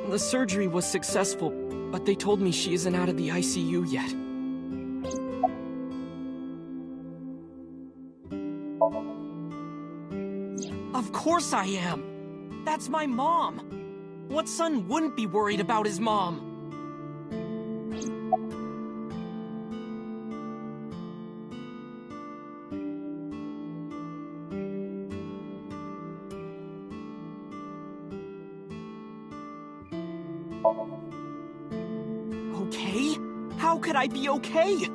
The surgery was successful, but they told me she isn't out of the ICU yet. Of course I am! That's my mom! What son wouldn't be worried about his mom? Okay? How could I be okay?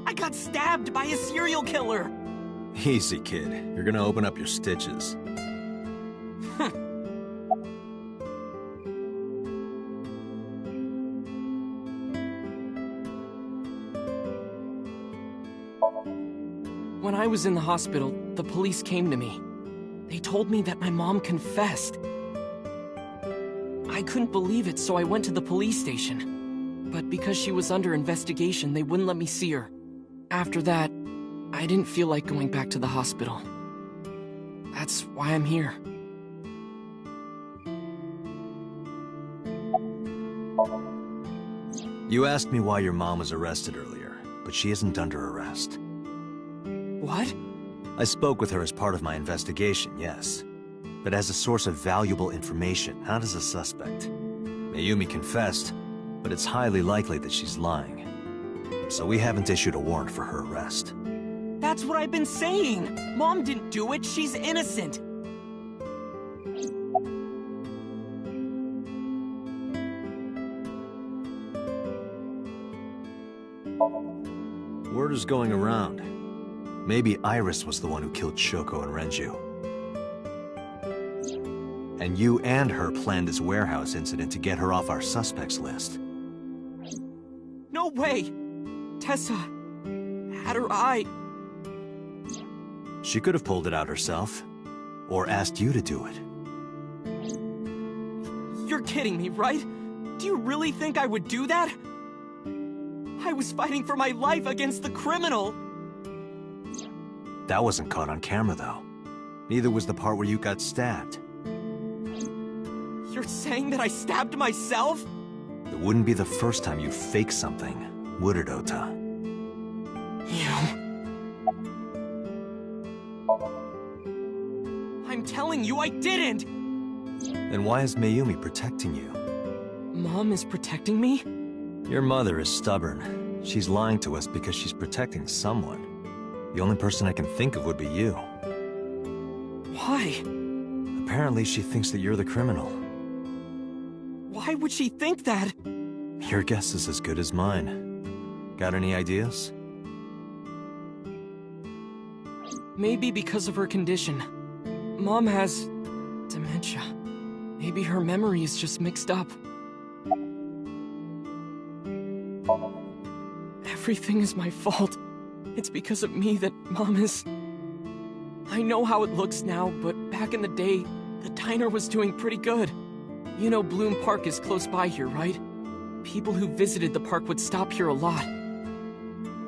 I got stabbed by a serial killer! Easy, kid. You're gonna open up your stitches. When I was in the hospital, the police came to me. They told me that my mom confessed. I couldn't believe it, so I went to the police station. But because she was under investigation, they wouldn't let me see her. After that, I didn't feel like going back to the hospital. That's why I'm here. You asked me why your mom was arrested earlier, but she isn't under arrest. What? I spoke with her as part of my investigation, yes. But as a source of valuable information, not as a suspect. Mayumi confessed, but it's highly likely that she's lying. So we haven't issued a warrant for her arrest. That's what I've been saying! Mom didn't do it, she's innocent! Word is going around. Maybe Iris was the one who killed Shoko and Renju. And you and her planned this warehouse incident to get her off our suspects list. No way! Tessa had her eye. She could have pulled it out herself, or asked you to do it. You're kidding me, right? Do you really think I would do that? I was fighting for my life against the criminal! That wasn't caught on camera, though. Neither was the part where you got stabbed. You're saying that I stabbed myself? It wouldn't be the first time you faked something, would it, Ota? You... I'm telling you, I didn't! Then why is Mayumi protecting you? Mom is protecting me? Your mother is stubborn. She's lying to us because she's protecting someone. The only person I can think of would be you. Why? Apparently she thinks that you're the criminal. Why would she think that? Your guess is as good as mine. Got any ideas? Maybe because of her condition. Mom has... dementia. Maybe her memory is just mixed up. Everything is my fault. It's because of me that Mom is... I know how it looks now, but back in the day, the diner was doing pretty good. You know Bloom Park is close by here, right? People who visited the park would stop here a lot.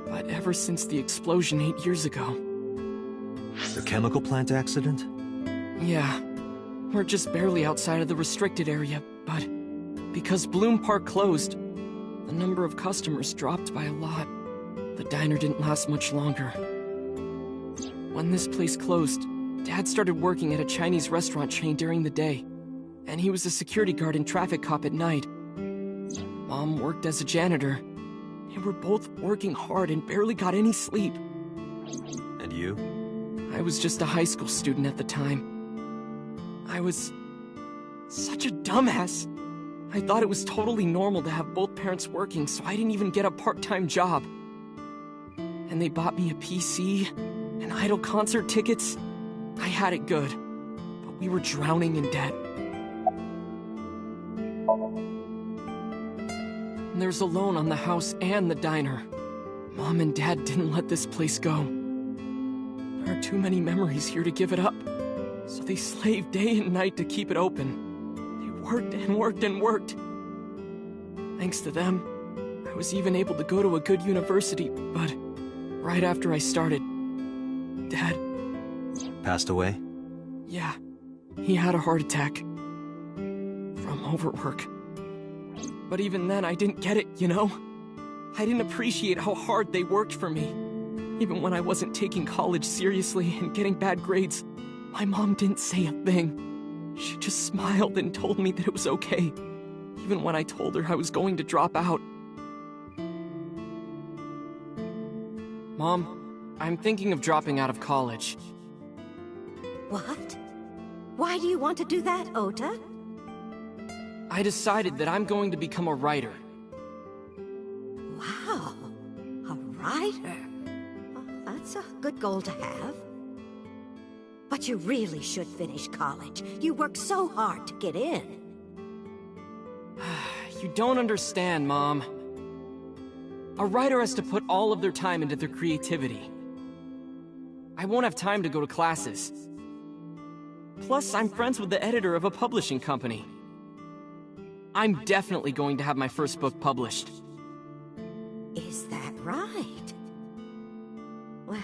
But ever since the explosion 8 years ago... The chemical plant accident? Yeah. We're just barely outside of the restricted area, but... because Bloom Park closed, the number of customers dropped by a lot. The diner didn't last much longer. When this place closed, Dad started working at a Chinese restaurant chain during the day, and he was a security guard and traffic cop at night. Mom worked as a janitor. They were both working hard and barely got any sleep. And you? I was just a high school student at the time. I was such a dumbass. I thought it was totally normal to have both parents working, so I didn't even get a part-time job. And they bought me a PC and Idol concert tickets. I had it good, but we were drowning in debt. And there's a loan on the house and the diner. Mom and Dad didn't let this place go. There are too many memories here to give it up, so they slaved day and night to keep it open. They worked and worked and worked. Thanks to them, I was even able to go to a good university, but right after I started, Dad... Passed away? Yeah, he had a heart attack. From overwork. But even then, I didn't get it, you know? I didn't appreciate how hard they worked for me. Even when I wasn't taking college seriously and getting bad grades, my mom didn't say a thing. She just smiled and told me that it was okay, even when I told her I was going to drop out. Mom, I'm thinking of dropping out of college. What? Why do you want to do that, Ota? I decided that I'm going to become a writer. Wow, a writer? Well, that's a good goal to have. But you really should finish college. You work so hard to get in. You don't understand, Mom. A writer has to put all of their time into their creativity. I won't have time to go to classes. Plus, I'm friends with the editor of a publishing company. I'm definitely going to have my first book published. Is that right? Well,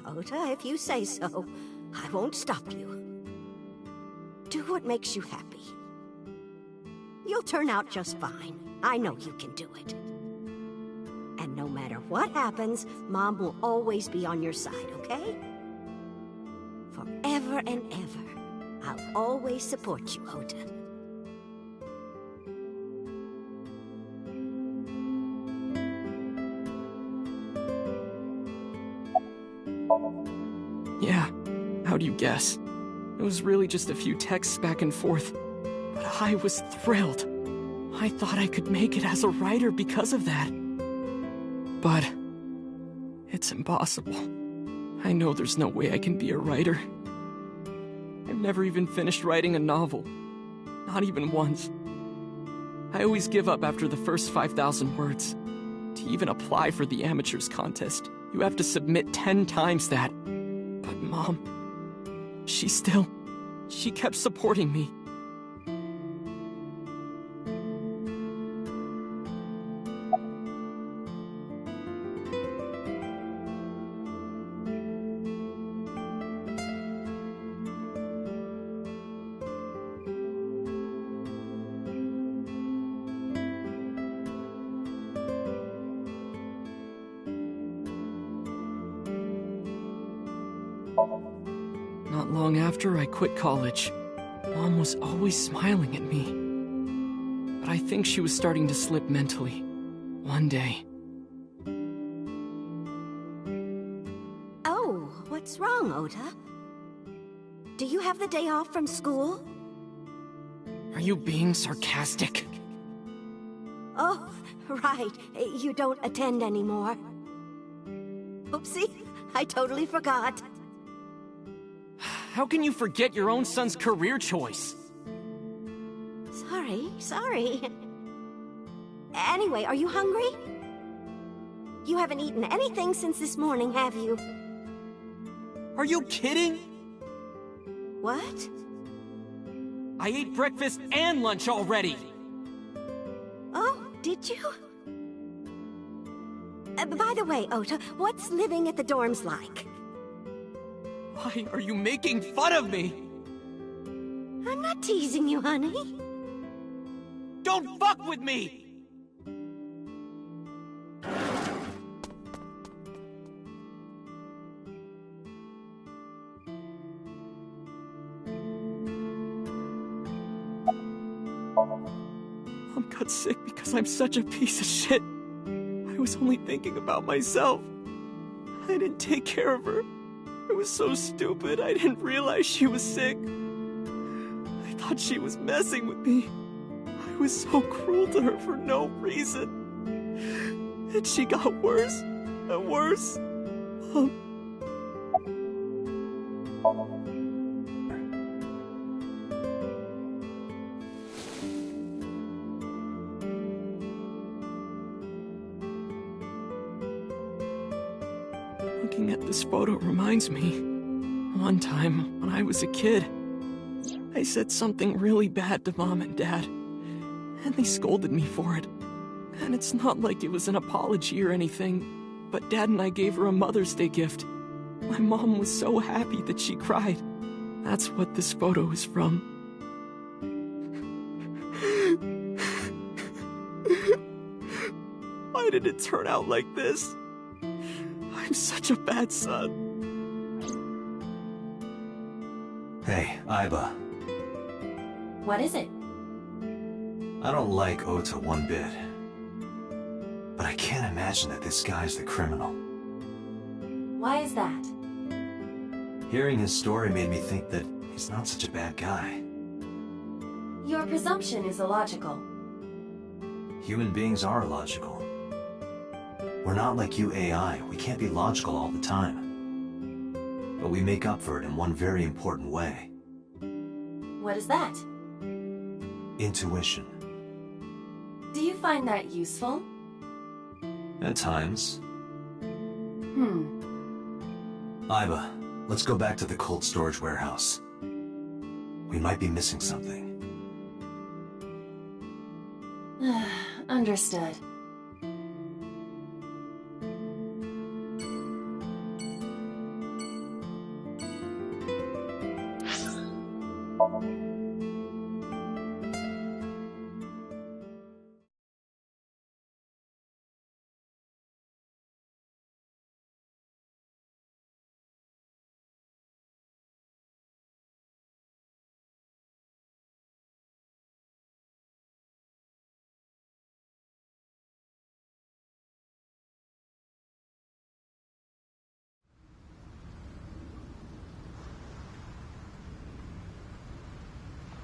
Ota, if you say so, I won't stop you. Do what makes you happy. You'll turn out just fine. I know you can do it. And no matter what happens, Mom will always be on your side, okay? Forever and ever, I'll always support you, Ota. Yeah, how'd you guess? It was really just a few texts back and forth, but I was thrilled. I thought I could make it as a writer because of that. But it's impossible. I know there's no way I can be a writer. I've never even finished writing a novel. Not even once. I always give up after the first 5,000 words. To even apply for the amateurs contest, you have to submit 10 times that. But Mom, she kept supporting me. Not long after I quit college, Mom was always smiling at me. But I think she was starting to slip mentally. One day. Oh, what's wrong, Ota? Do you have the day off from school? Are you being sarcastic? Oh, right. You don't attend anymore. Oopsie, I totally forgot. How can you forget your own son's career choice? Sorry. Anyway, are you hungry? You haven't eaten anything since this morning, have you? Are you kidding? What? I ate breakfast and lunch already! Oh, did you? By the way, Ota, what's living at the dorms like? Why are you making fun of me? I'm not teasing you, honey. Don't fuck with me! Mom got sick because I'm such a piece of shit. I was only thinking about myself. I didn't take care of her. I was so stupid, I didn't realize she was sick. I thought she was messing with me. I was so cruel to her for no reason. And she got worse and worse. Looking at this photo reminds me, one time when I was a kid, I said something really bad to Mom and Dad, and they scolded me for it. And it's not like it was an apology or anything, but Dad and I gave her a Mother's Day gift. My mom was so happy that she cried. That's what this photo is from. Why did it turn out like this? I'm such a bad son. Hey, Aiba. What is it? I don't like Ota one bit. But I can't imagine that this guy's the criminal. Why is that? Hearing his story made me think that he's not such a bad guy. Your presumption is illogical. Human beings are illogical. We're not like you AI. We can't be logical all the time. But we make up for it in one very important way. What is that? Intuition. Do you find that useful? At times. Hmm. Aiba, let's go back to the cold storage warehouse. We might be missing something. Understood.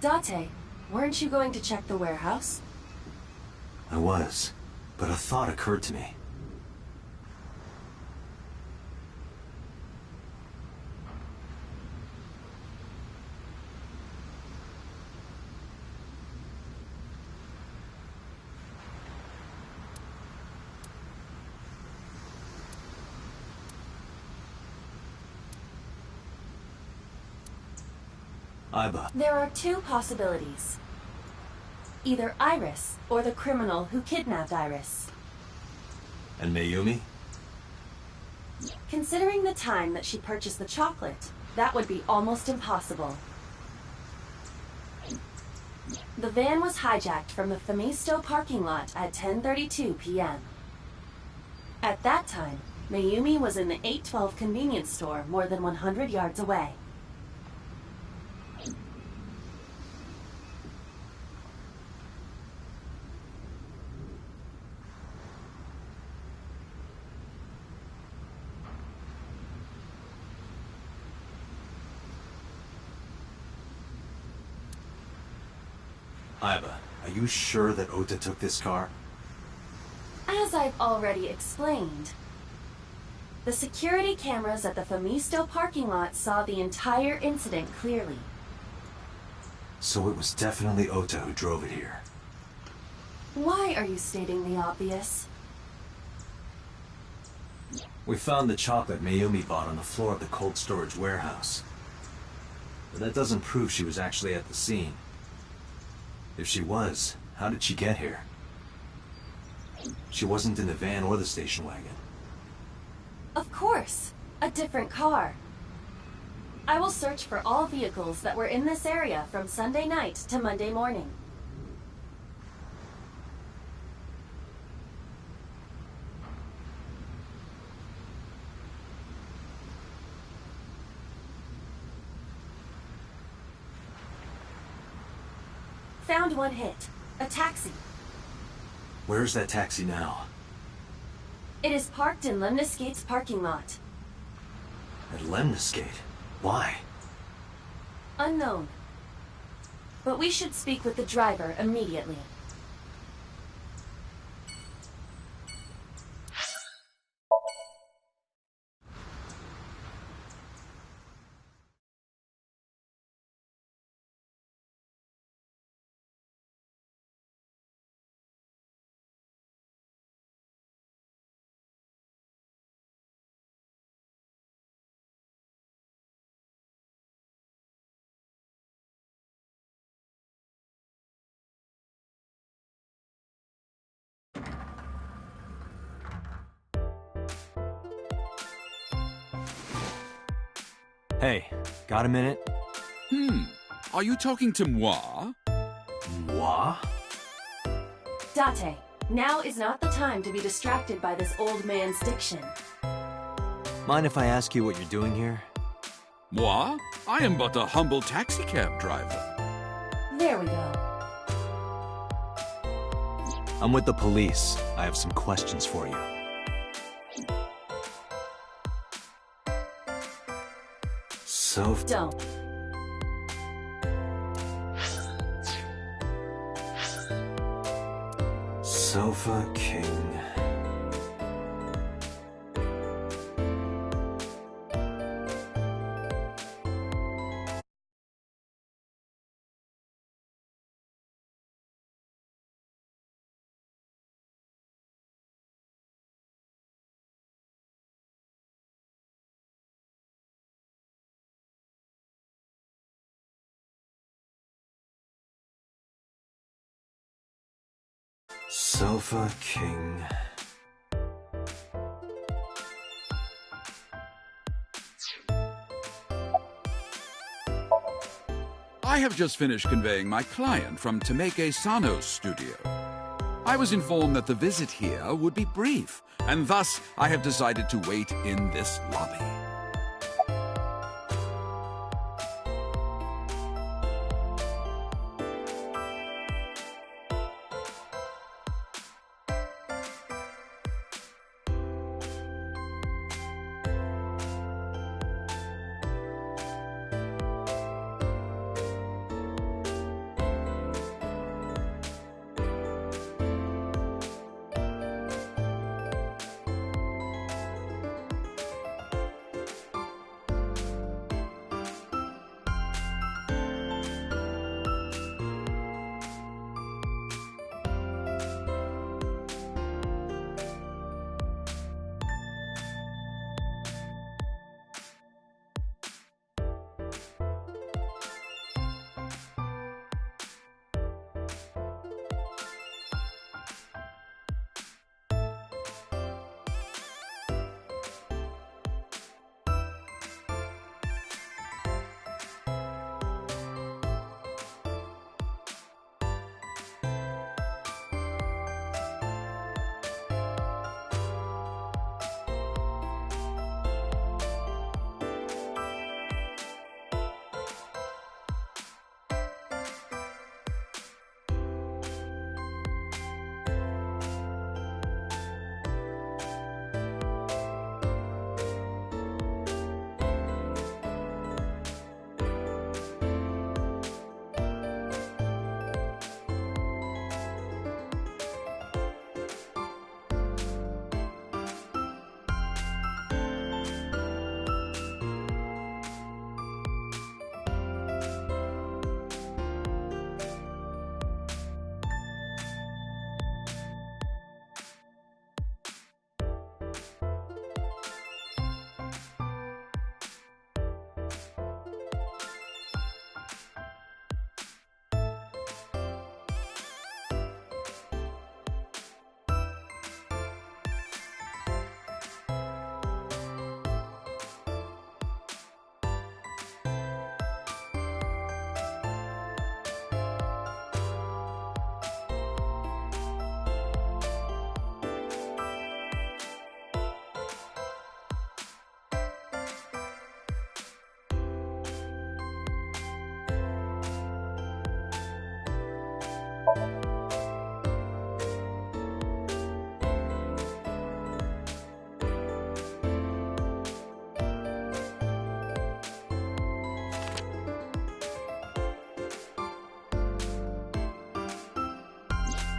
Date, weren't you going to check the warehouse? I was, but a thought occurred to me. Aiba. There are two possibilities. Either Iris, or the criminal who kidnapped Iris. And Mayumi? Considering the time that she purchased the chocolate, that would be almost impossible. The van was hijacked from the Famisto parking lot at 10:32 p.m. At that time, Mayumi was in the 812 convenience store more than 100 yards away. Aiba, are you sure that Ota took this car? As I've already explained, the security cameras at the Famisto parking lot saw the entire incident clearly. So it was definitely Ota who drove it here. Why are you stating the obvious? We found the chocolate Mayumi bought on the floor of the cold storage warehouse. But that doesn't prove she was actually at the scene. If she was, how did she get here? She wasn't in the van or the station wagon. Of course, a different car. I will search for all vehicles that were in this area from Sunday night to Monday morning. Found one hit. A taxi. Where's that taxi now? It is parked in Lemniscate's parking lot. At Lemniscate? Why? Unknown. But we should speak with the driver immediately. Hey, got a minute? Are you talking to moi? Moi? Date, Now is not the time to be distracted by this old man's diction. Mind if I ask you what you're doing here? Moi? I am but a humble taxicab driver. There we go. I'm with the police. I have some questions for you. Don't. Sofa King. Sofa King. I have just finished conveying my client from Temeke Sano's studio. I was informed that the visit here would be brief, and thus I have decided to wait in this lobby.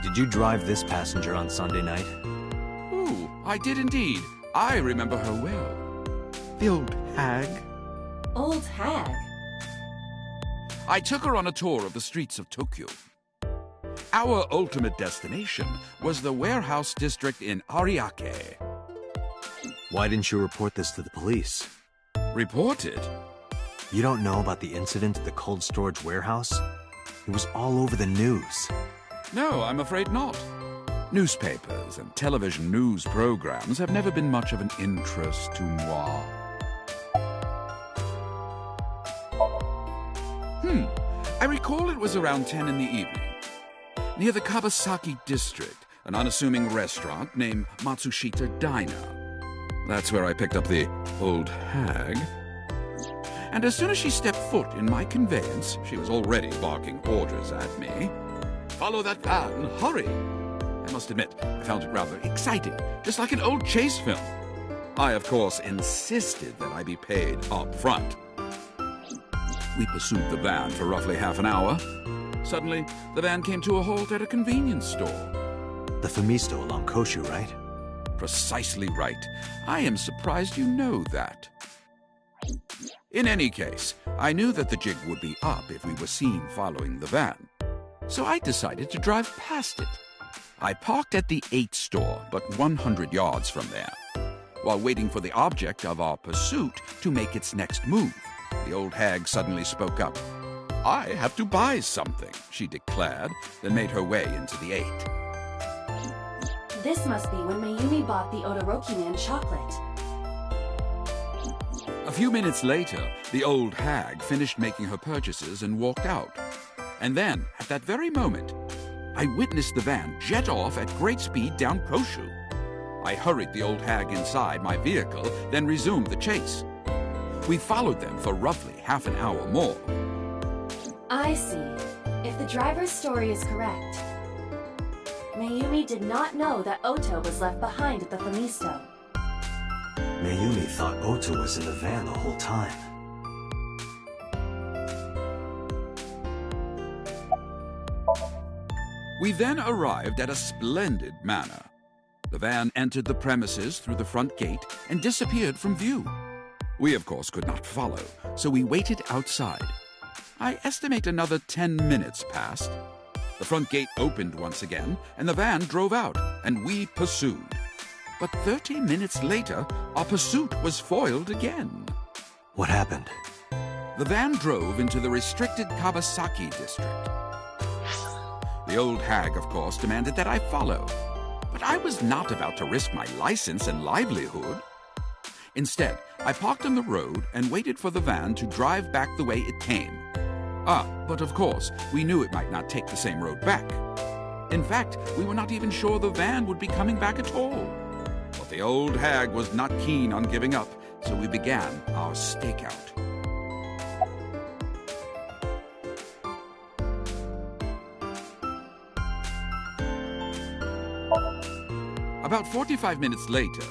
Did you drive this passenger on Sunday night? Ooh, I did indeed. I remember her well. The old hag. Old hag? I took her on a tour of the streets of Tokyo. Our ultimate destination was the warehouse district in Ariake. Why didn't you report this to the police? Reported? You don't know about the incident at the cold storage warehouse? It was all over the news. No, I'm afraid not. Newspapers and television news programs have never been much of an interest to moi. I recall it was around 10 in the evening. Near the Kawasaki district, an unassuming restaurant named Matsushita Diner. That's where I picked up the old hag. And as soon as she stepped foot in my conveyance, she was already barking orders at me. "Follow that van, hurry!" I must admit, I found it rather exciting, just like an old chase film. I, of course, insisted that I be paid up front. We pursued the van for roughly half an hour. Suddenly, the van came to a halt at a convenience store. The Famisto along Koshu, right? Precisely right. I am surprised you know that. In any case, I knew that the jig would be up if we were seen following the van. So I decided to drive past it. I parked at the 8 store, but 100 yards from there. While waiting for the object of our pursuit to make its next move, the old hag suddenly spoke up. "I have to buy something," she declared, then made her way into the 8. This must be when Mayumi bought the Odoroki Man chocolate. A few minutes later, the old hag finished making her purchases and walked out. And then, at that very moment, I witnessed the van jet off at great speed down Koshu. I hurried the old hag inside my vehicle, then resumed the chase. We followed them for roughly half an hour more. I see. If the driver's story is correct, Mayumi did not know that Oto was left behind at the Famisto. Mayumi thought Oto was in the van the whole time. We then arrived at a splendid manor. The van entered the premises through the front gate and disappeared from view. We, of course, could not follow, so we waited outside. I estimate another 10 minutes passed. The front gate opened once again, and the van drove out, and we pursued. But 30 minutes later, our pursuit was foiled again. What happened? The van drove into the restricted Kabasaki district. The old hag, of course, demanded that I follow. But I was not about to risk my license and livelihood. Instead, I parked on the road and waited for the van to drive back the way it came. But of course, we knew it might not take the same road back. In fact, we were not even sure the van would be coming back at all. But the old hag was not keen on giving up, so we began our stakeout. About 45 minutes later,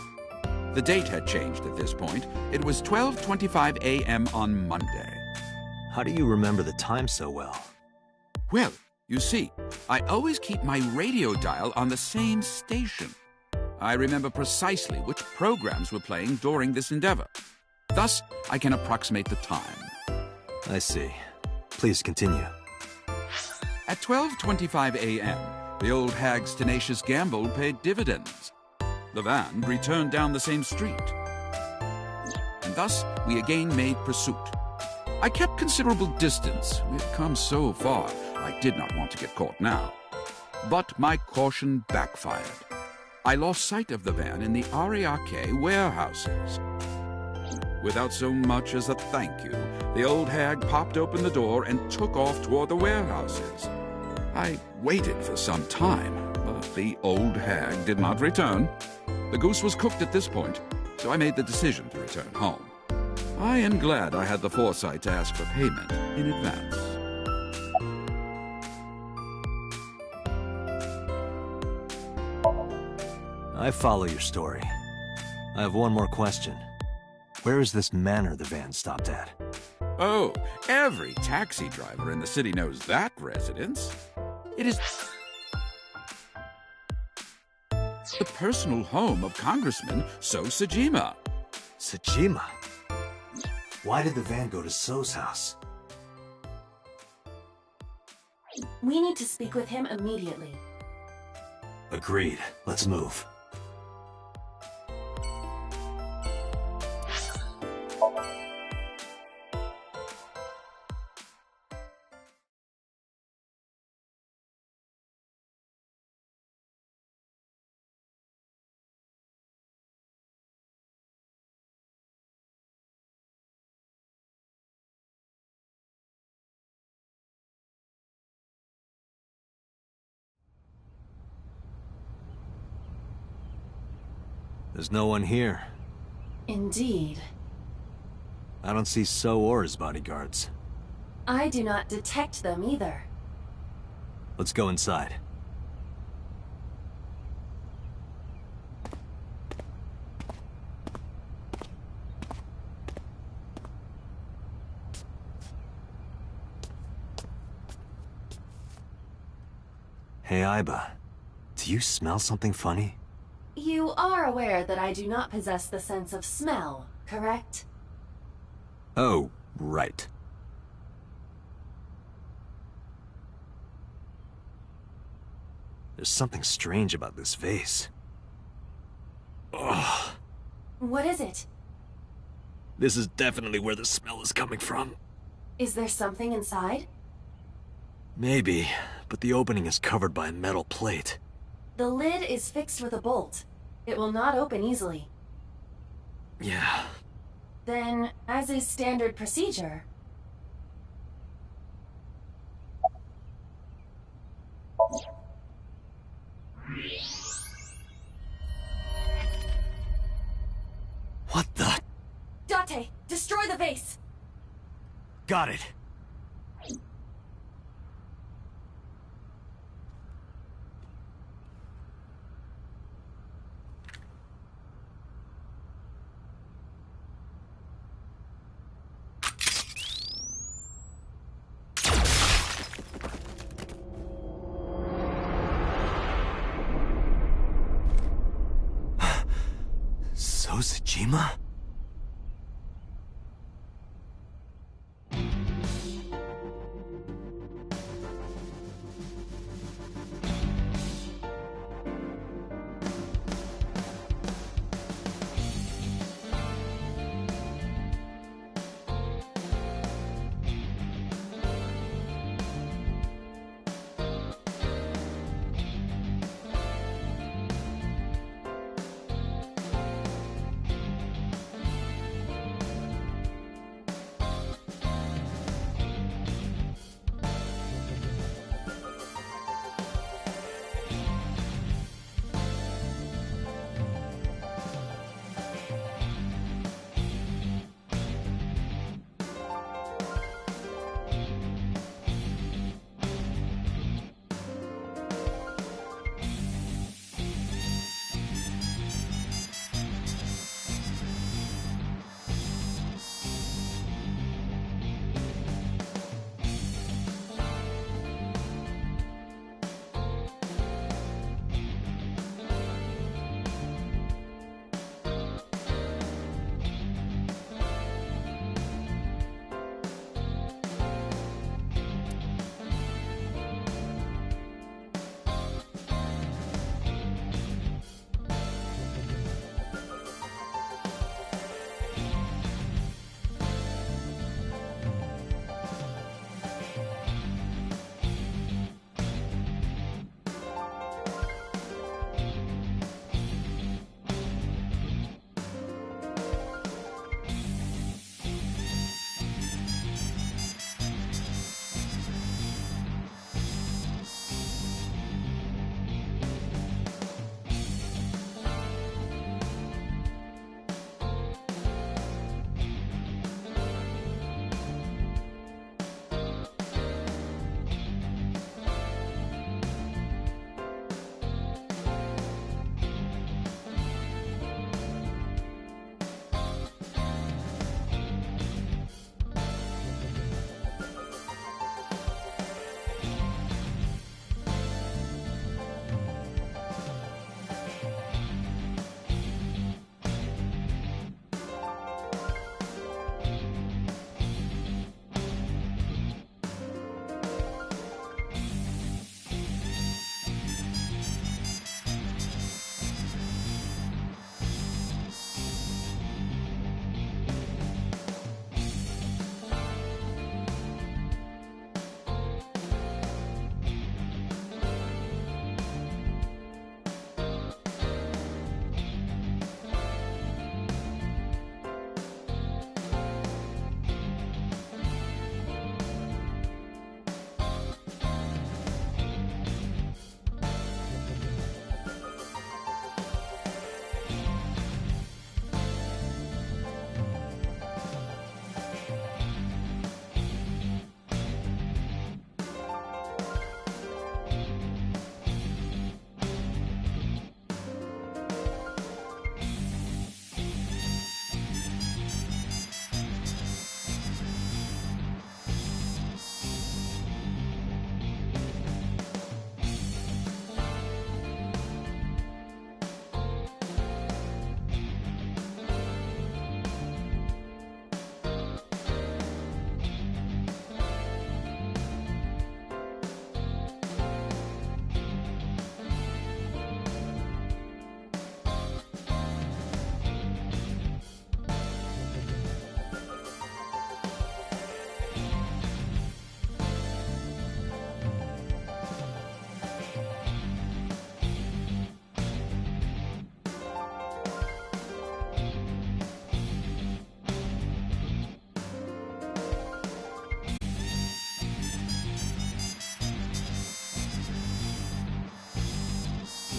the date had changed at this point. It was 12:25 a.m. on Monday. How do you remember the time so well? Well, you see, I always keep my radio dial on the same station. I remember precisely which programs were playing during this endeavor. Thus, I can approximate the time. I see. Please continue. At 12:25 a.m., the old hag's tenacious gamble paid dividends. The van returned down the same street. And thus, we again made pursuit. I kept considerable distance. We had come so far, I did not want to get caught now. But my caution backfired. I lost sight of the van in the Ariake warehouses. Without so much as a thank you, the old hag popped open the door and took off toward the warehouses. I waited for some time, but the old hag did not return. The goose was cooked at this point, so I made the decision to return home. I am glad I had the foresight to ask for payment in advance. I follow your story. I have one more question. Where is this manor the van stopped at? Oh, every taxi driver in the city knows that residence. It is the personal home of Congressman So Sajima. Sajima? Why did the van go to So's house? We need to speak with him immediately. Agreed. Let's move. There's no one here. Indeed. I don't see So or his bodyguards. I do not detect them either. Let's go inside. Hey, Iba. Do you smell something funny? You are aware that I do not possess the sense of smell, correct? Oh, right. There's something strange about this vase. Ugh. What is it? This is definitely where the smell is coming from. Is there something inside? Maybe, but the opening is covered by a metal plate. The lid is fixed with a bolt. It will not open easily. Yeah. Then, as is standard procedure... What the? Date, destroy the vase! Got it. Sojima?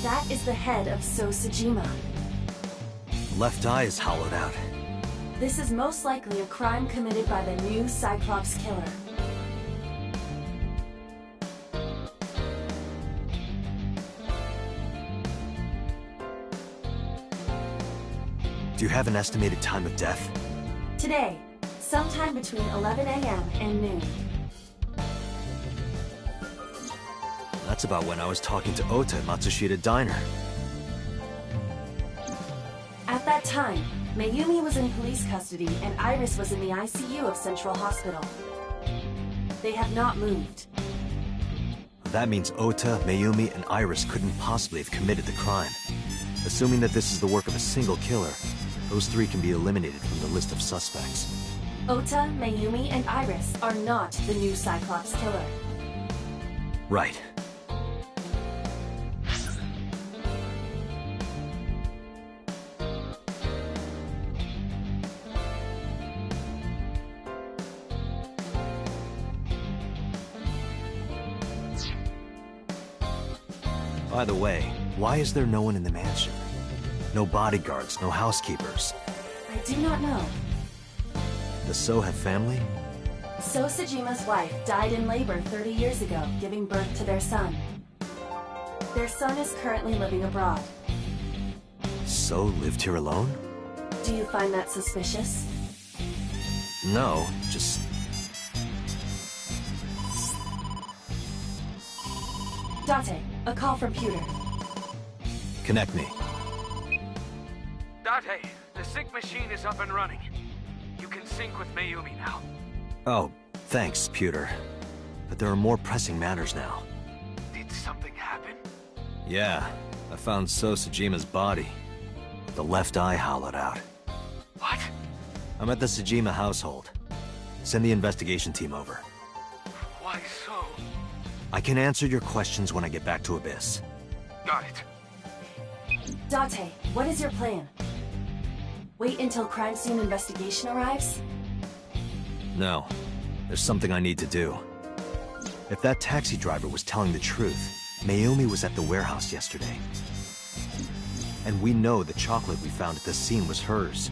That is the head of Sosajima. Left eye is hollowed out. This is most likely a crime committed by the new Cyclops killer. Do you have an estimated time of death? Today, sometime between 11 a.m. and noon. That's about when I was talking to Ota at Matsushita Diner. At that time, Mayumi was in police custody and Iris was in the ICU of Central Hospital. They have not moved. That means Ota, Mayumi, and Iris couldn't possibly have committed the crime. Assuming that this is the work of a single killer, those three can be eliminated from the list of suspects. Ota, Mayumi, and Iris are not the new Cyclops killer. Right. By the way, why is there no one in the mansion? No bodyguards, no housekeepers. I do not know. Does So have family? Sosajima's wife died in labor 30 years ago, giving birth to their son. Their son is currently living abroad. So lived here alone? Do you find that suspicious? No, just... Date, a call from Pewter. Connect me. Date, the sync machine is up and running. You can sync with Mayumi now. Oh, thanks, Pewter. But there are more pressing matters now. Did something happen? Yeah, I found So Sajima's body. With the left eye hollowed out. What? I'm at the Sajima household. Send the investigation team over. Why so? I can answer your questions when I get back to Abyss. Got it. Date, what is your plan? Wait until crime scene investigation arrives? No. There's something I need to do. If that taxi driver was telling the truth, Mayumi was at the warehouse yesterday. And we know the chocolate we found at the scene was hers.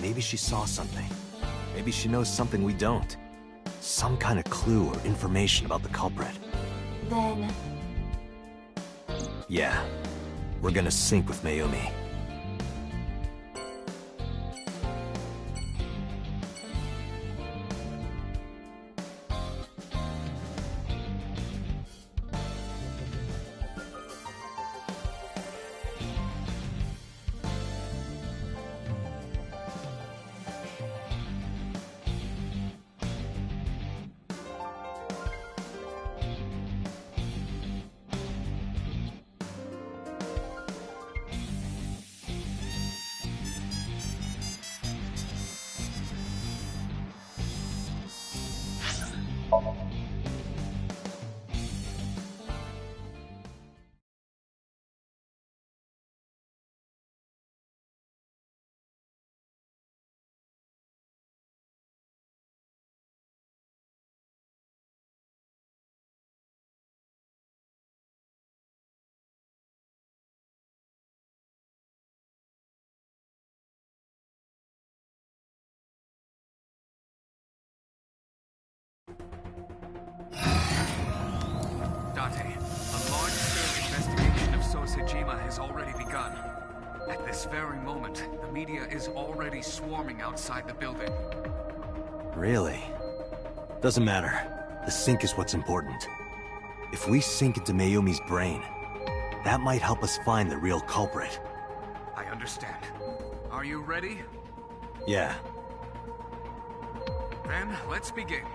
Maybe she saw something. Maybe she knows something we don't. Some kind of clue or information about the culprit. Then... Yeah. We're gonna sync with Mayumi. Date, a large-scale investigation of Sosajima has already begun. At this very moment, the media is already swarming outside the building. Really? Doesn't matter. The sync is what's important. If we sync into Mayumi's brain, that might help us find the real culprit. I understand. Are you ready? Yeah. Then, let's begin.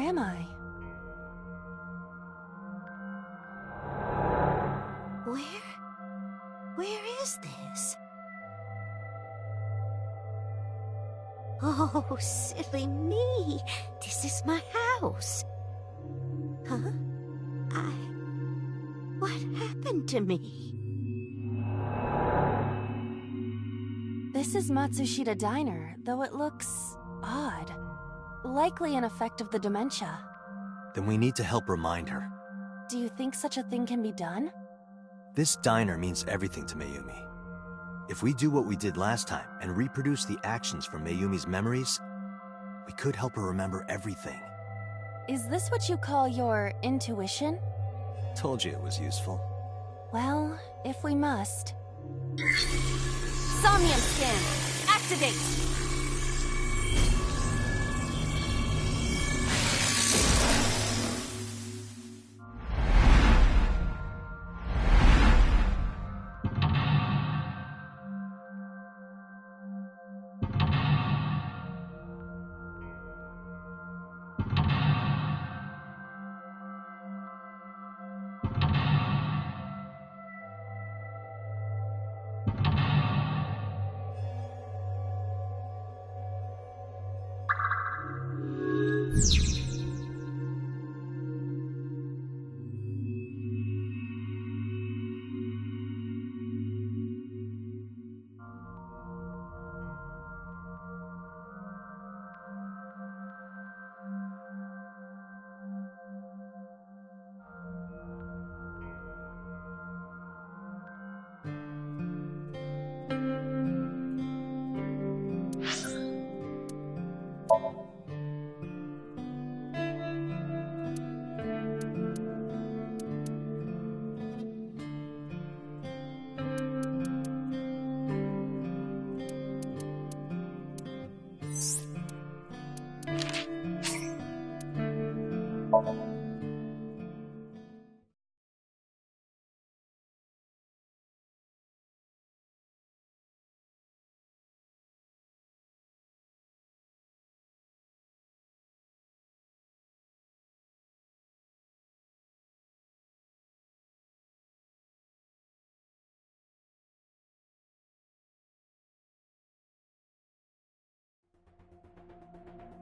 am I? Where is this? Oh, silly me. This is my house. Huh? What happened to me? This is Matsushita Diner, though it looks odd. Likely an effect of the dementia. Then we need to help remind her. Do you think such a thing can be done? This diner means everything to Mayumi. If we do what we did last time and reproduce the actions from Mayumi's memories, we could help her remember everything. Is this what you call your intuition? Told you it was useful. Well, if we must. Somnium scan! Activate!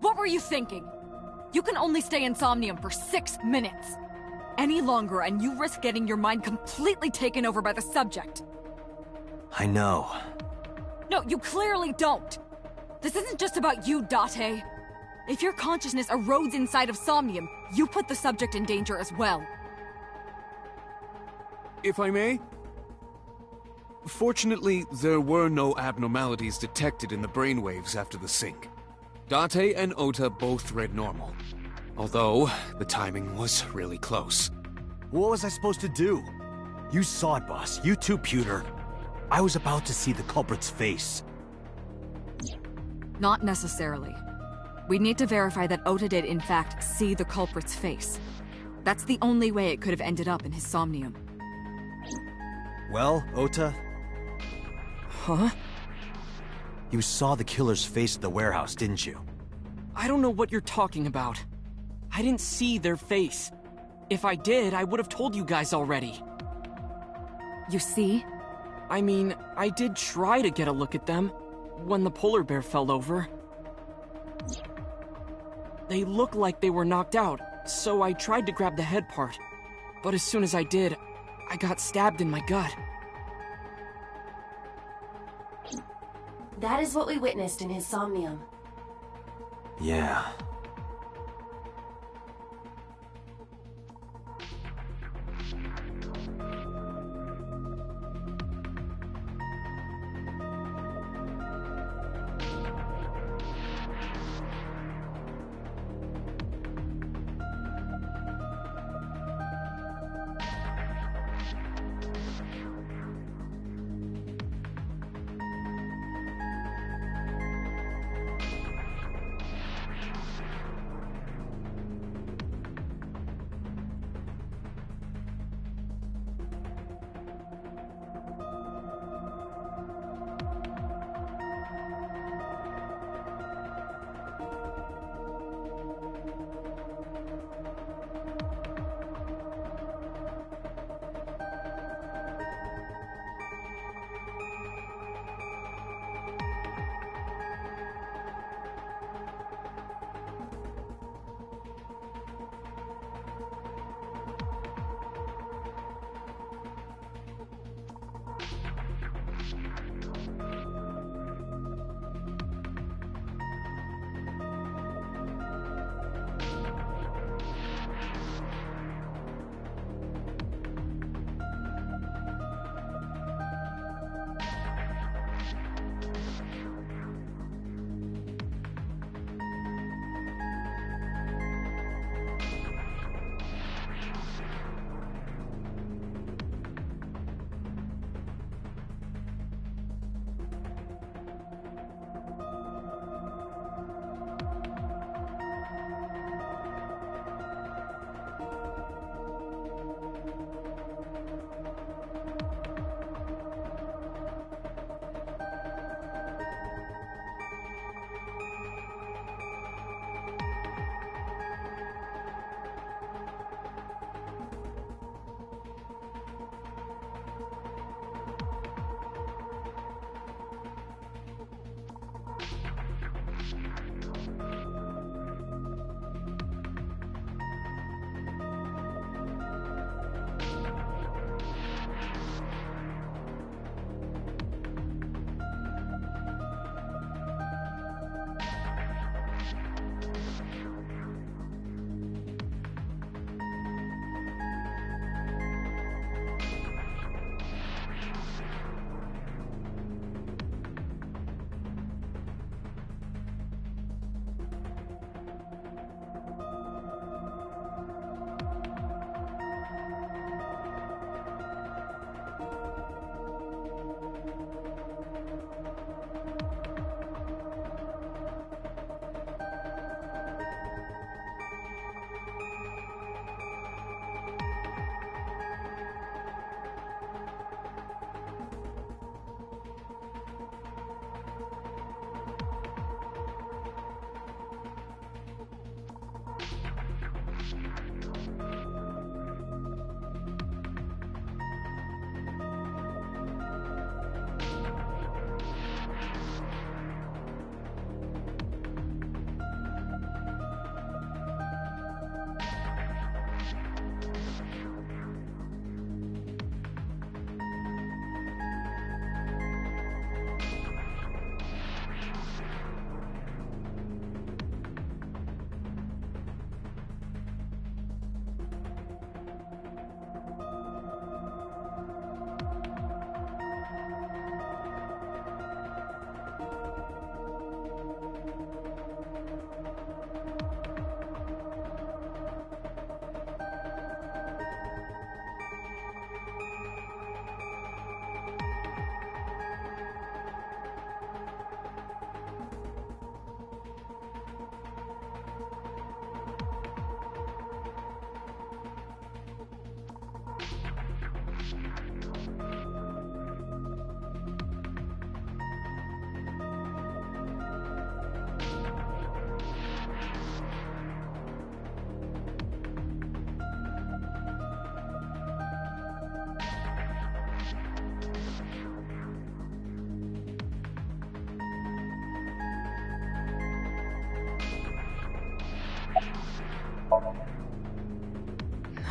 What were you thinking? You can only stay in Somnium for 6 minutes. Any longer and you risk getting your mind completely taken over by the subject. I know. No, you clearly don't. This isn't just about you, Date. If your consciousness erodes inside of Somnium, you put the subject in danger as well. If I may? Fortunately, there were no abnormalities detected in the brainwaves after the sync. Date and Ota both read normal. Although, the timing was really close. What was I supposed to do? You saw it, boss. You too, Pewter. I was about to see the culprit's face. Not necessarily. We need to verify that Ota did in fact see the culprit's face. That's the only way it could have ended up in his Somnium. Well, Ota? Huh? You saw the killer's face at the warehouse, didn't you? I don't know what you're talking about. I didn't see their face. If I did, I would have told you guys already. You see? I mean, I did try to get a look at them when the polar bear fell over. They looked like they were knocked out, so I tried to grab the head part. But as soon as I did, I got stabbed in my gut. That is what we witnessed in his Somnium. Yeah.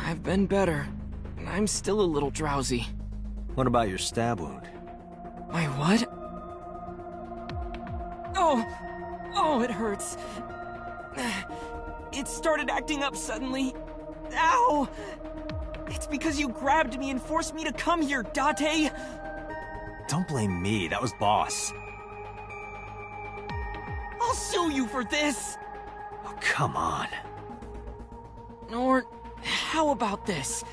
I've been better. I'm still a little drowsy. What about your stab wound? My what? Oh! Oh, it hurts. It started acting up suddenly. Ow! It's because you grabbed me and forced me to come here, Date! Don't blame me, that was Boss. I'll sue you for this! Oh, come on. Or, how about this?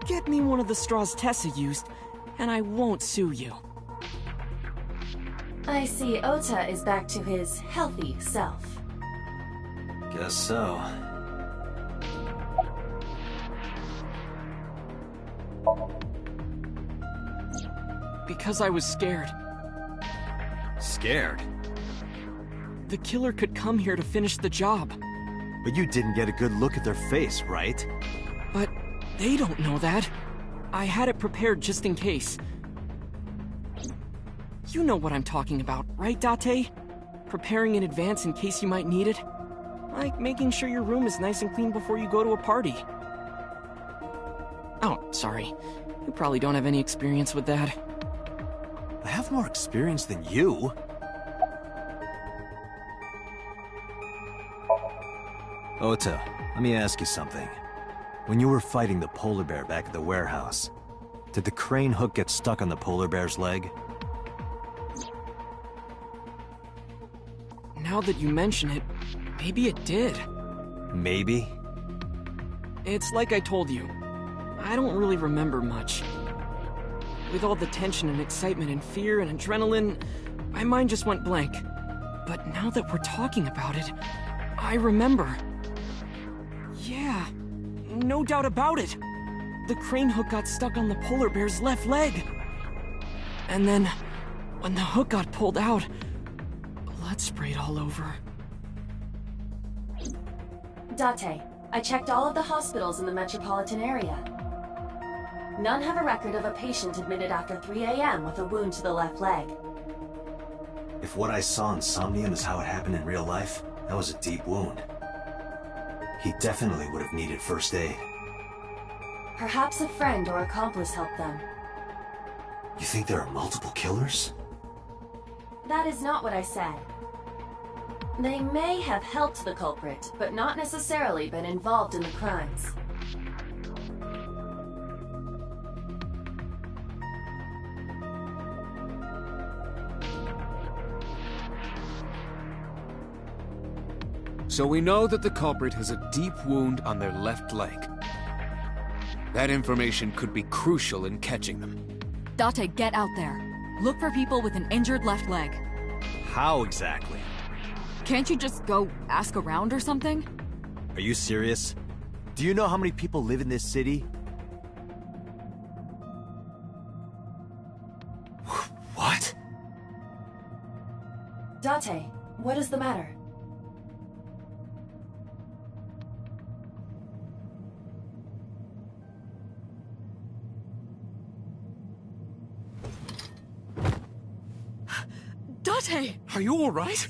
Get me one of the straws Tessa used, and I won't sue you. I see Ota is back to his healthy self. Guess so. Because I was scared. Scared? The killer could come here to finish the job. But you didn't get a good look at their face, right? But they don't know that. I had it prepared just in case. You know what I'm talking about, right, Date? Preparing in advance in case you might need it. Like making sure your room is nice and clean before you go to a party. Oh, sorry. You probably don't have any experience with that. I have more experience than you. Ota, let me ask you something. When you were fighting the polar bear back at the warehouse, did the crane hook get stuck on the polar bear's leg? Now that you mention it, maybe it did. Maybe? It's like I told you. I don't really remember much. With all the tension and excitement and fear and adrenaline, my mind just went blank. But now that we're talking about it, I remember. Yeah, no doubt about it. The crane hook got stuck on the polar bear's left leg. And then, when the hook got pulled out, blood sprayed all over. Date, I checked all of the hospitals in the metropolitan area. None have a record of a patient admitted after 3 a.m. with a wound to the left leg. If what I saw in Somnium is how it happened in real life, that was a deep wound. He definitely would have needed first aid. Perhaps a friend or accomplice helped them. You think there are multiple killers? That is not what I said. They may have helped the culprit, but not necessarily been involved in the crimes. So we know that the culprit has a deep wound on their left leg. That information could be crucial in catching them. Date, get out there. Look for people with an injured left leg. How exactly? Can't you just go ask around or something? Are you serious? Do you know how many people live in this city? What? Date, what is the matter? Date! Are you all right?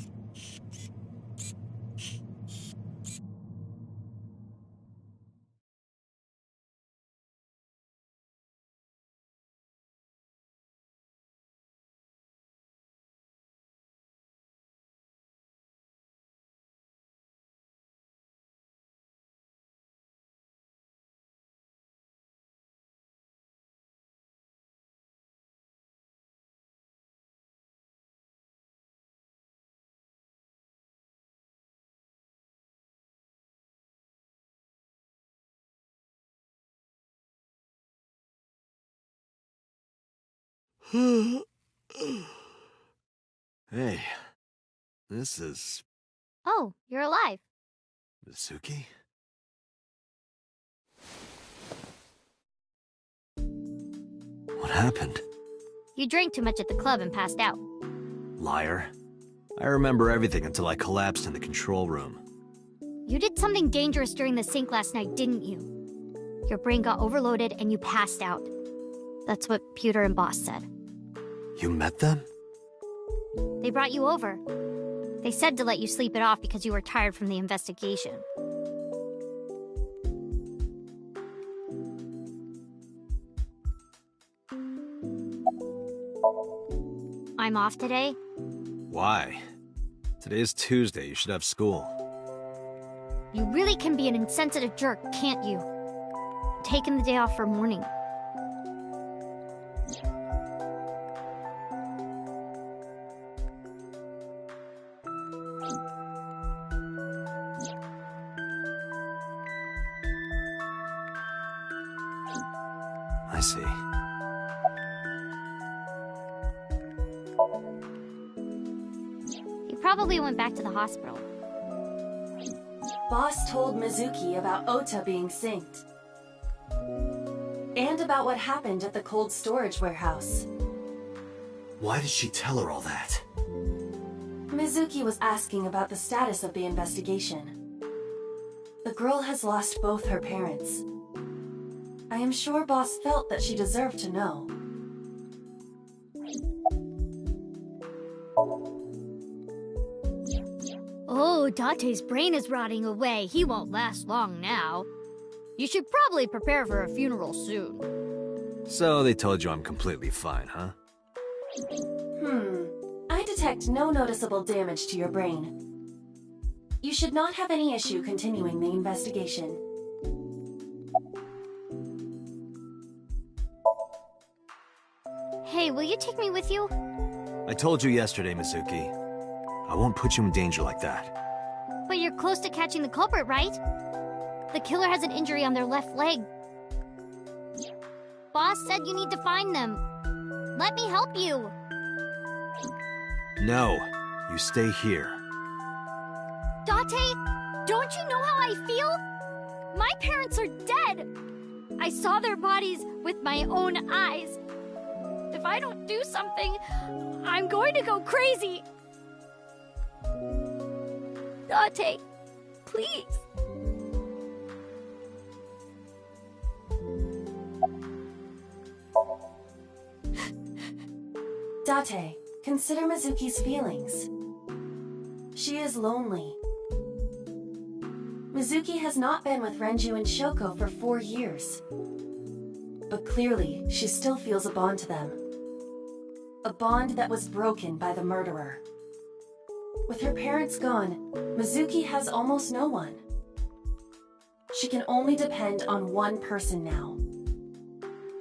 Hey, this is... Oh, you're alive. Mitsuki? What happened? You drank too much at the club and passed out. Liar. I remember everything until I collapsed in the control room. You did something dangerous during the sink last night, didn't you? Your brain got overloaded and you passed out. That's what Pewter and Boss said. You met them? They brought you over. They said to let you sleep it off because you were tired from the investigation. time off today? Why? Today is Tuesday. You should have school. You really can be an insensitive jerk, can't you? Taking the day off for mourning. I see. He probably went back to the hospital. Boss told Mizuki about Ota being synced. And about what happened at the cold storage warehouse. Why did she tell her all that? Mizuki was asking about the status of the investigation. The girl has lost both her parents. I am sure Boss felt that she deserved to know. Oh, Date's brain is rotting away. He won't last long now. You should probably prepare for a funeral soon. So they told you I'm completely fine, huh? I detect no noticeable damage to your brain. You should not have any issue continuing the investigation. Hey, will you take me with you? I told you yesterday, Mizuki. I won't put you in danger like that. But you're close to catching the culprit, right? The killer has an injury on their left leg. Boss said you need to find them. Let me help you. No, you stay here. Date, don't you know how I feel? My parents are dead. I saw their bodies with my own eyes. If I don't do something, I'm going to go crazy. Date, please. Date, consider Mizuki's feelings. She is lonely. Mizuki has not been with Renju and Shoko for 4 years. But clearly, she still feels a bond to them. A bond that was broken by the murderer. With her parents gone, Mizuki has almost no one. She can only depend on one person now.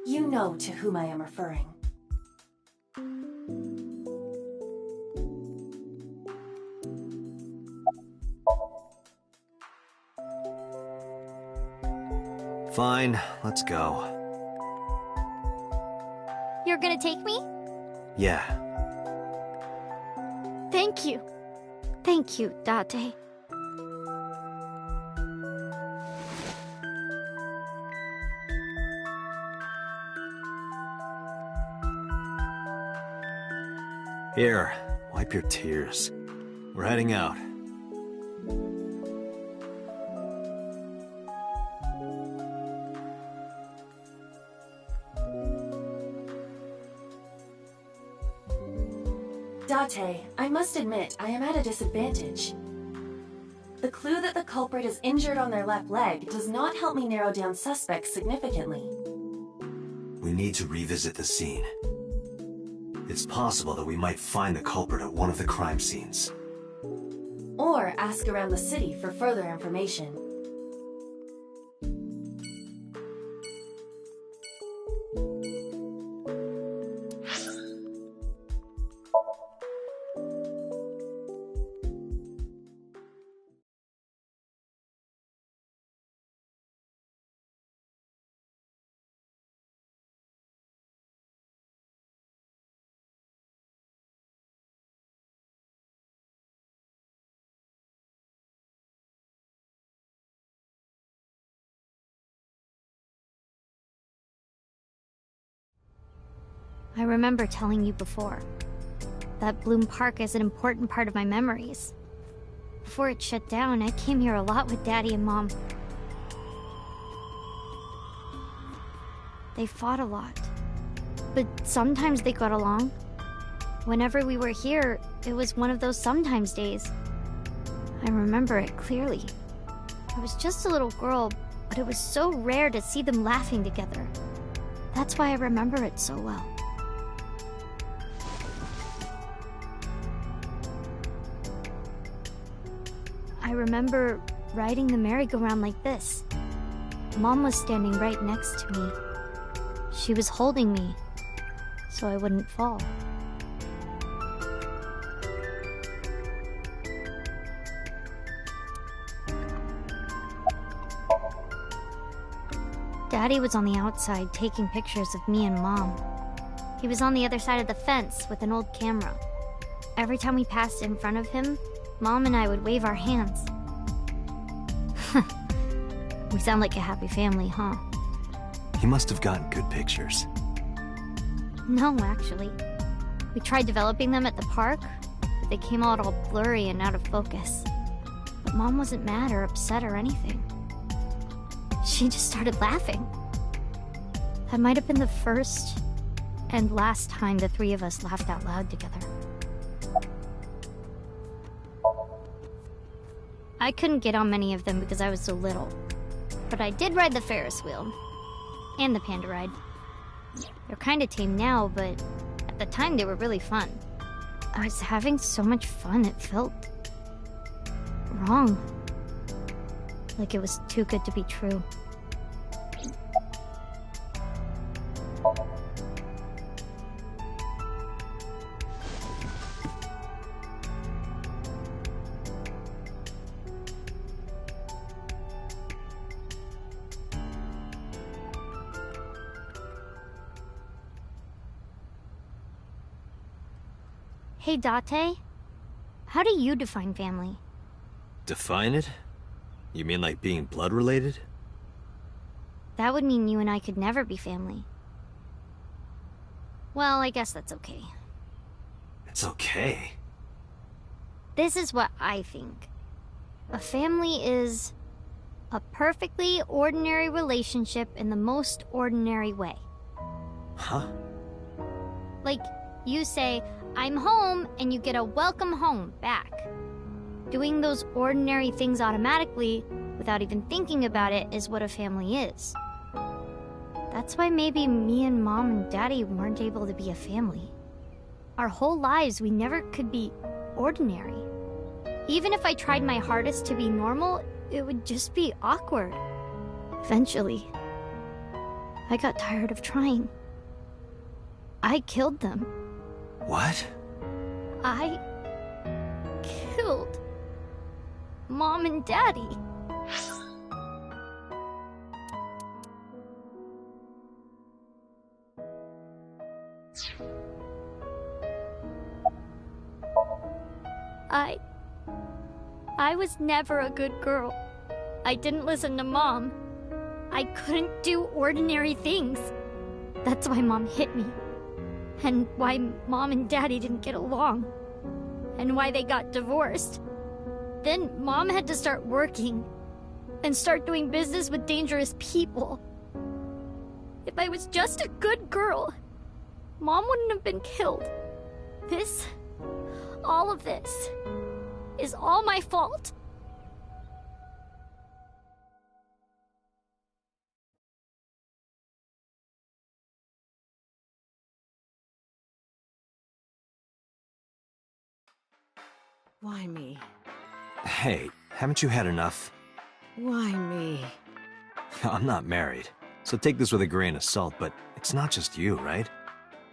You know to whom I am referring. Fine, let's go. You're gonna take me? Yeah. Thank you. Thank you, Date. Here, wipe your tears. We're heading out. Date, I must admit, I am at a disadvantage. The clue that the culprit is injured on their left leg does not help me narrow down suspects significantly. We need to revisit the scene. It's possible that we might find the culprit at one of the crime scenes. Or ask around the city for further information. I remember telling you before that Bloom Park is an important part of my memories. Before it shut down, I came here a lot with Daddy and Mom. They fought a lot, but sometimes they got along. Whenever we were here, it was one of those sometimes days. I remember it clearly. I was just a little girl, but it was so rare to see them laughing together. That's why I remember it so well. I remember riding the merry-go-round like this. Mom was standing right next to me. She was holding me, so I wouldn't fall. Daddy was on the outside taking pictures of me and Mom. He was on the other side of the fence with an old camera. Every time we passed in front of him, Mom and I would wave our hands. We sound like a happy family, huh? He must have gotten good pictures. No, actually. We tried developing them at the park, but they came out all blurry and out of focus. But Mom wasn't mad or upset or anything. She just started laughing. That might have been the first and last time the three of us laughed out loud together. I couldn't get on many of them because I was so little. But I did ride the Ferris wheel. And the panda ride. They're kinda tame now, but at the time they were really fun. I was having so much fun it felt wrong. Like it was too good to be true. Hey, Date. How do you define family? Define it? You mean like being blood-related? That would mean you and I could never be family. Well, I guess that's okay. It's okay. This is what I think. A family is a perfectly ordinary relationship in the most ordinary way. Huh? Like, you say, I'm home, and you get a welcome home back. Doing those ordinary things automatically, without even thinking about it, is what a family is. That's why maybe me and Mom and Daddy weren't able to be a family. Our whole lives, we never could be ordinary. Even if I tried my hardest to be normal, it would just be awkward. Eventually, I got tired of trying. I killed them. What? I killed Mom and Daddy. I was never a good girl. I didn't listen to Mom. I couldn't do ordinary things. That's why Mom hit me. And why Mom and Daddy didn't get along. And why they got divorced. Then Mom had to start working. And start doing business with dangerous people. If I was just a good girl, Mom wouldn't have been killed. All of this, is all my fault. Why me? Hey, haven't you had enough? Why me? I'm not married, so take this with a grain of salt, but it's not just you, right?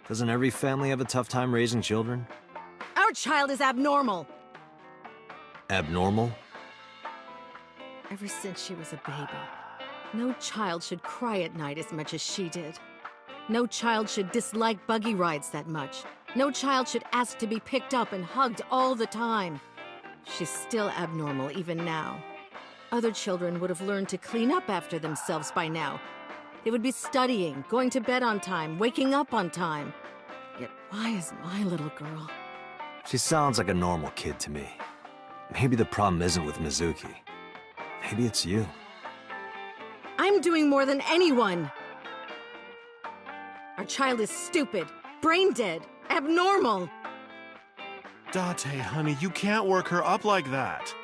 Doesn't every family have a tough time raising children? Our child is abnormal. Abnormal? Ever since she was a baby, no child should cry at night as much as she did. No child should dislike buggy rides that much. No child should ask to be picked up and hugged all the time. She's still abnormal even now. Other children would have learned to clean up after themselves by now. They would be studying, going to bed on time, waking up on time. Yet why is my little girl? She sounds like a normal kid to me. Maybe the problem isn't with Mizuki. Maybe it's you. I'm doing more than anyone! Our child is stupid, brain dead, abnormal! Date, honey, you can't work her up like that.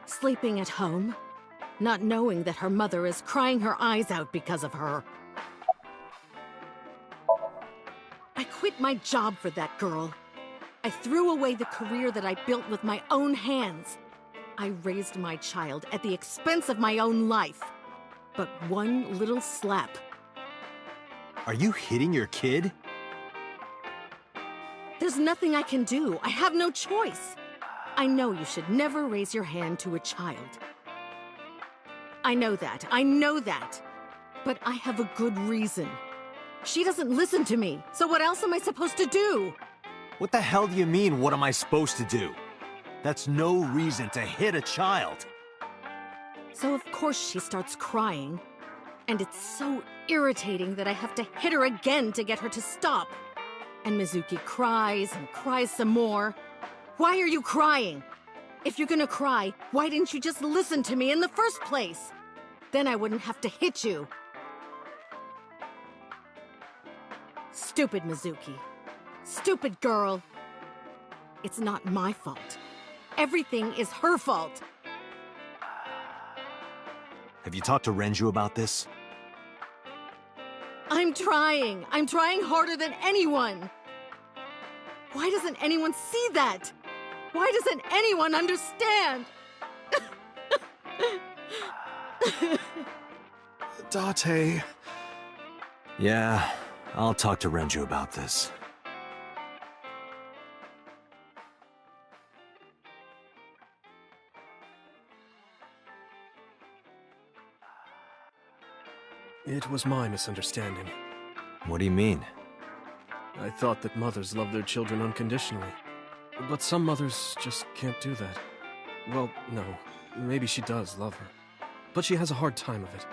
Sleeping at home, not knowing that her mother is crying her eyes out because of her. quit my job for that girl. I threw away the career that I built with my own hands. I raised my child at the expense of my own life. But one little slap. Are you hitting your kid? There's nothing I can do. I have no choice. I know you should never raise your hand to a child. I know that. But I have a good reason. She doesn't listen to me, so what else am I supposed to do? What the hell do you mean, what am I supposed to do? That's no reason to hit a child. So of course she starts crying. And it's so irritating that I have to hit her again to get her to stop. And Mizuki cries and cries some more. Why are you crying? If you're gonna cry, why didn't you just listen to me in the first place? Then I wouldn't have to hit you. Stupid Mizuki. Stupid girl. It's not my fault. Everything is her fault. Have you talked to Renju about this? I'm trying. I'm trying harder than anyone. Why doesn't anyone see that? Why doesn't anyone understand? Date. Yeah, I'll talk to Renju about this. It was my misunderstanding. What do you mean? I thought that mothers love their children unconditionally. But some mothers just can't do that. Well, no. Maybe she does love her. But she has a hard time of it.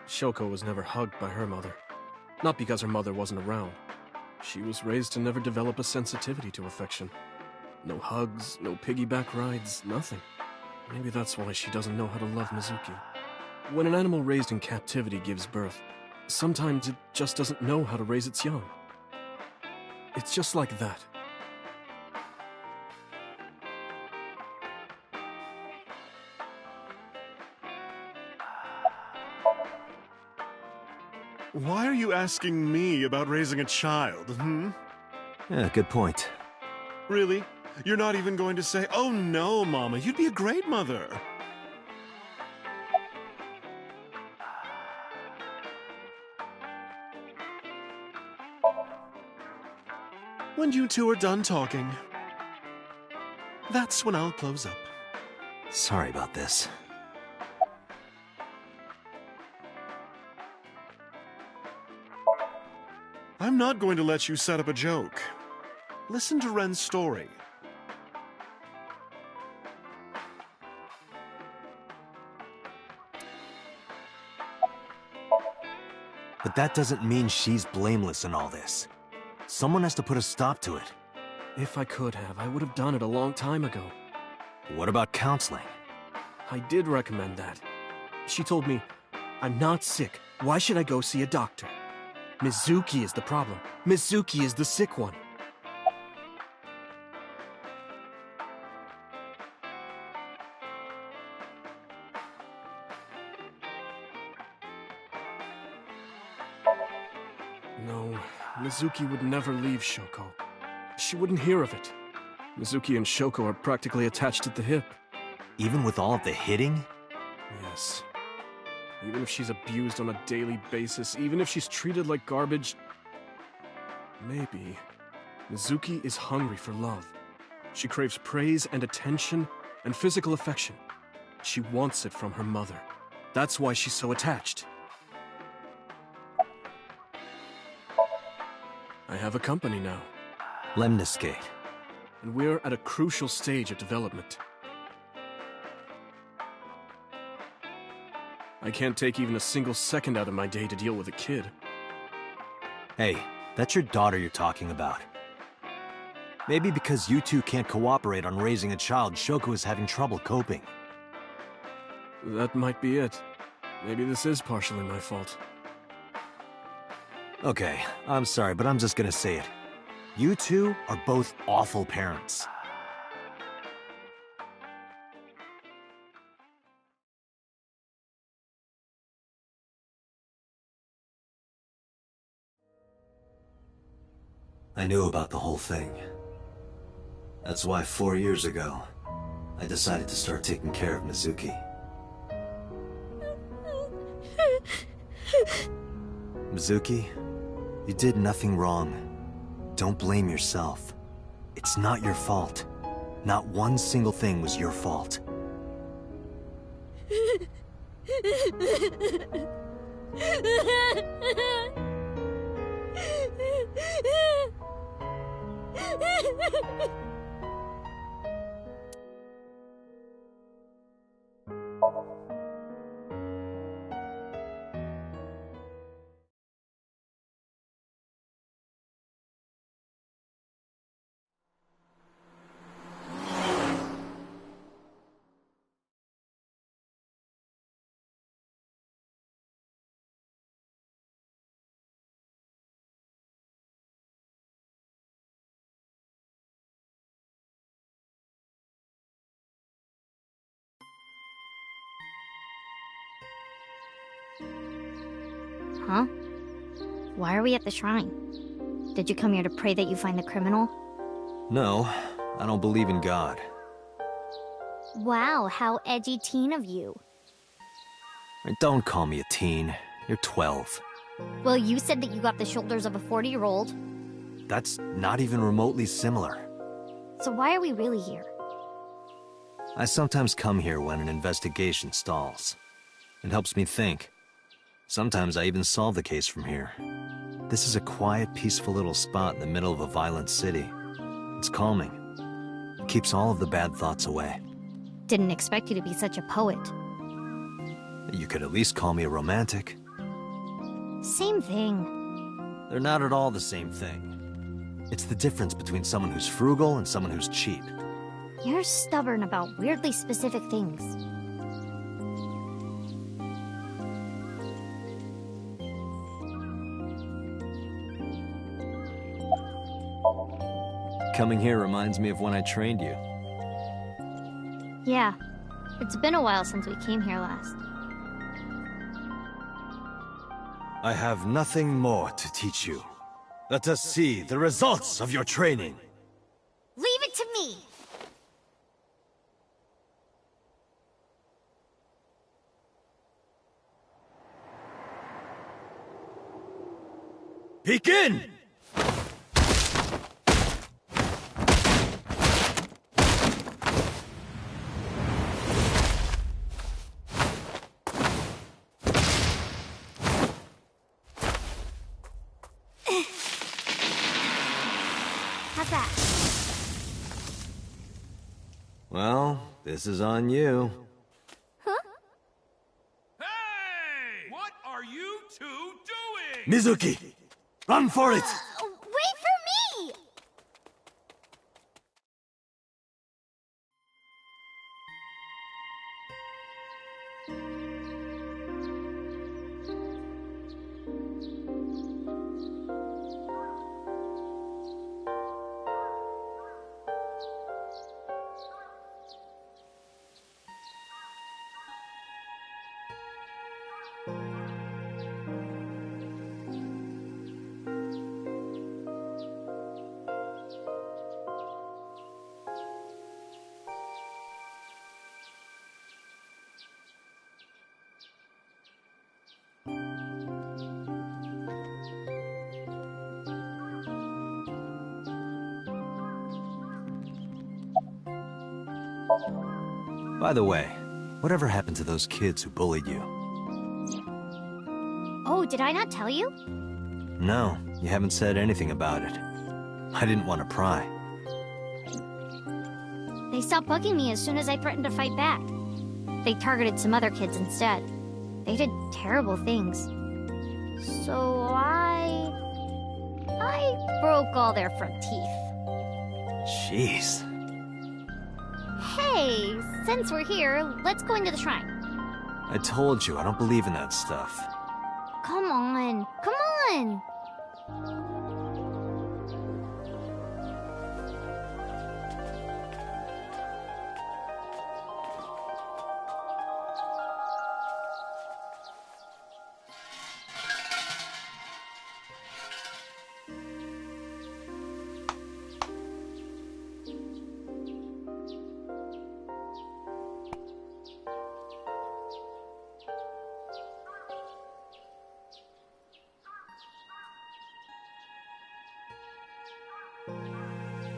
Shoko was never hugged by her mother. Not because her mother wasn't around. She was raised to never develop a sensitivity to affection. No hugs, no piggyback rides, nothing. Maybe that's why she doesn't know how to love Mizuki. When an animal raised in captivity gives birth, sometimes it just doesn't know how to raise its young. It's just like that. Why are you asking me about raising a child, Yeah, good point. Really? You're not even going to say, "Oh no, Mama, you'd be a great mother." When you two are done talking, that's when I'll close up. Sorry about this. I'm not going to let you set up a joke. Listen to Ren's story. But that doesn't mean she's blameless in all this. Someone has to put a stop to it. If I could have, I would have done it a long time ago. What about counseling? I did recommend that. She told me, "I'm not sick. Why should I go see a doctor? Mizuki is the problem. Mizuki is the sick one." No, Mizuki would never leave Shoko. She wouldn't hear of it. Mizuki and Shoko are practically attached at the hip. Even with all of the hitting? Yes. Even if she's abused on a daily basis, even if she's treated like garbage... Maybe. Mizuki is hungry for love. She craves praise and attention and physical affection. She wants it from her mother. That's why she's so attached. I have a company now. Lemniscate. And we're at a crucial stage of development. I can't take even a single second out of my day to deal with a kid. Hey, that's your daughter you're talking about. Maybe because you two can't cooperate on raising a child, Shoko is having trouble coping. That might be it. Maybe this is partially my fault. Okay, I'm sorry, but I'm just gonna say it. You two are both awful parents. I knew about the whole thing. That's why 4 years ago, I decided to start taking care of Mizuki. Mizuki, you did nothing wrong. Don't blame yourself. It's not your fault. Not one single thing was your fault. Huh? Why are we at the shrine? Did you come here to pray that you find the criminal? No, I don't believe in God. Wow, how edgy teen of you. Don't call me a teen. You're 12. Well, you said that you got the shoulders of a 40-year-old. That's not even remotely similar. So why are we really here? I sometimes come here when an investigation stalls. It helps me think. Sometimes I even solve the case from here. This is a quiet, peaceful little spot in the middle of a violent city. It's calming. It keeps all of the bad thoughts away. Didn't expect you to be such a poet. You could at least call me a romantic. Same thing. They're not at all the same thing. It's the difference between someone who's frugal and someone who's cheap. You're stubborn about weirdly specific things. Coming here reminds me of when I trained you. Yeah. It's been a while since we came here last. I have nothing more to teach you. Let us see the results of your training. Leave it to me! Begin! How's that? Well, this is on you. Huh? Hey! What are you two doing? Mizuki! Run for it! Wait for me! By the way, whatever happened to those kids who bullied you? Oh, did I not tell you? No, you haven't said anything about it. I didn't want to pry. They stopped bugging me as soon as I threatened to fight back. They targeted some other kids instead. They did terrible things. So I broke all their front teeth. Jeez. Hey, since we're here, let's go into the shrine. I told you, I don't believe in that stuff. Come on, come on!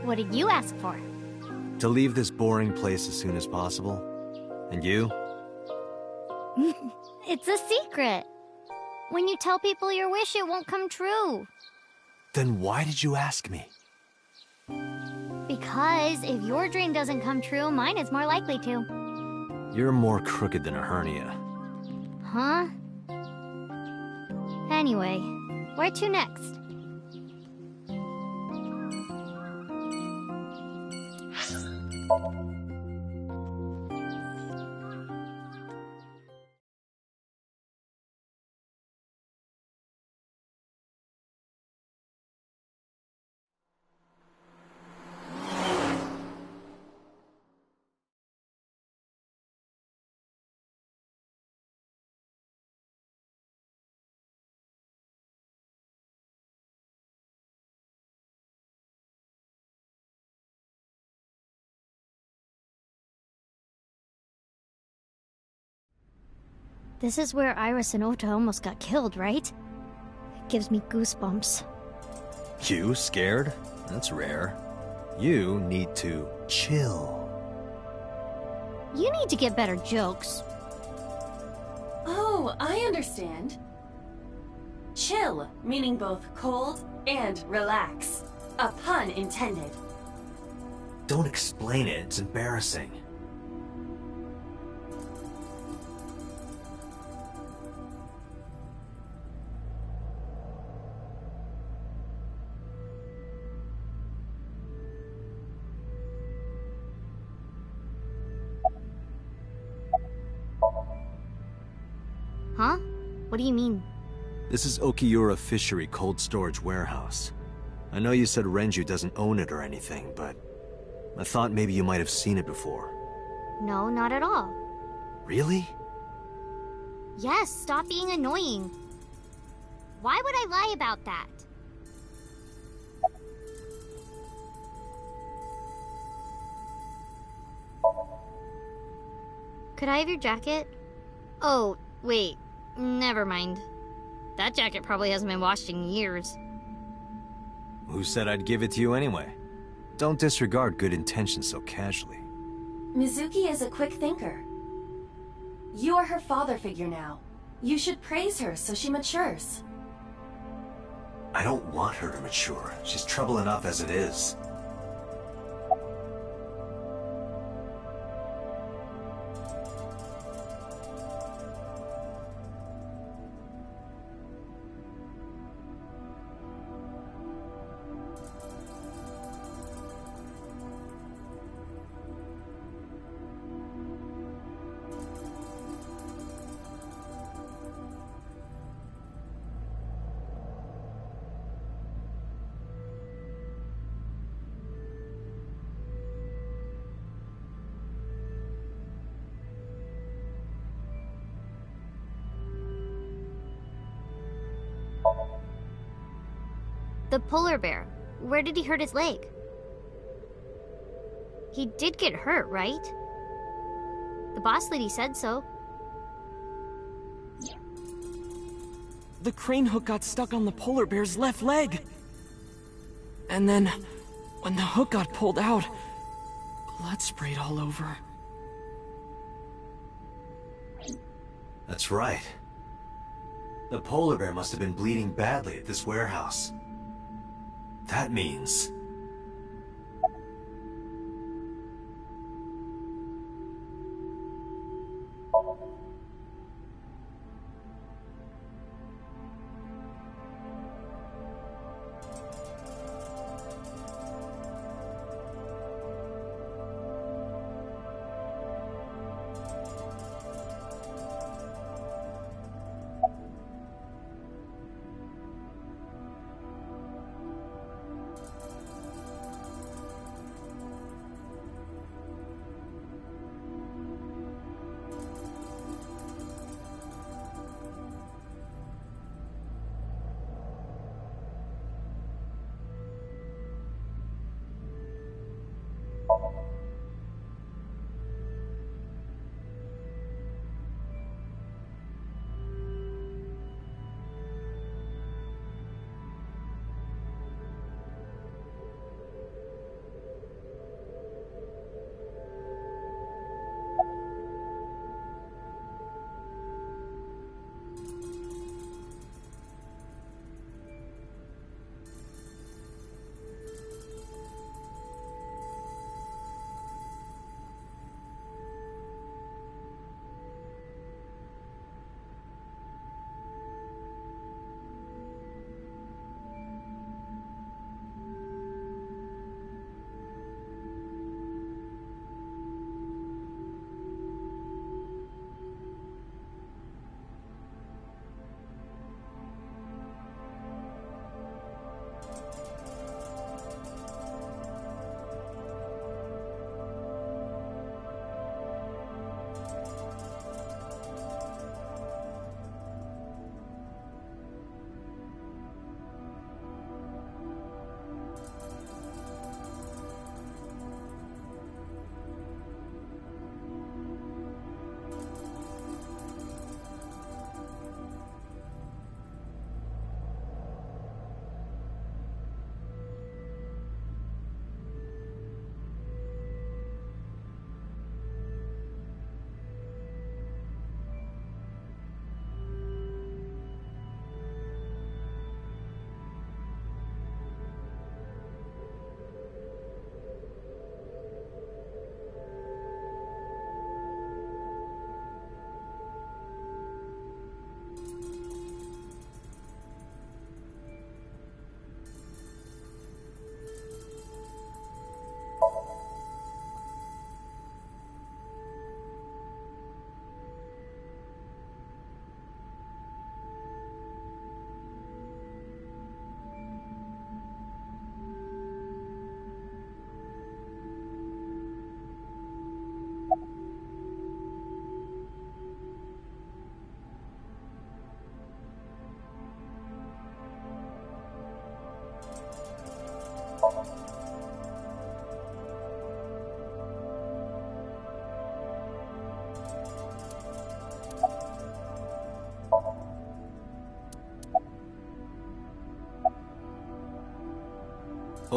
What did you ask for? To leave this boring place as soon as possible. And you? It's a secret. When you tell people your wish, it won't come true. Then why did you ask me? Because if your dream doesn't come true, mine is more likely to. You're more crooked than a hernia. Huh? Anyway, where to next? This is where Iris and Ota almost got killed, right? It gives me goosebumps. You scared? That's rare. You need to chill. You need to get better jokes. Oh, I understand. Chill, meaning both cold and relax. A pun intended. Don't explain it, it's embarrassing. Huh? What do you mean? This is Okiura Fishery Cold Storage Warehouse. I know you said Renju doesn't own it or anything, but I thought maybe you might have seen it before. No, not at all. Really? Yes, stop being annoying. Why would I lie about that? Could I have your jacket? Oh, wait. Never mind. That jacket probably hasn't been washed in years. Who said I'd give it to you anyway? Don't disregard good intentions so casually. Mizuki is a quick thinker. You are her father figure now. You should praise her so she matures. I don't want her to mature. She's trouble enough as it is. The polar bear. Where did he hurt his leg? He did get hurt, right? The boss lady said so. The crane hook got stuck on the polar bear's left leg. And then, when the hook got pulled out, blood sprayed all over. That's right. The polar bear must have been bleeding badly at this warehouse. That means...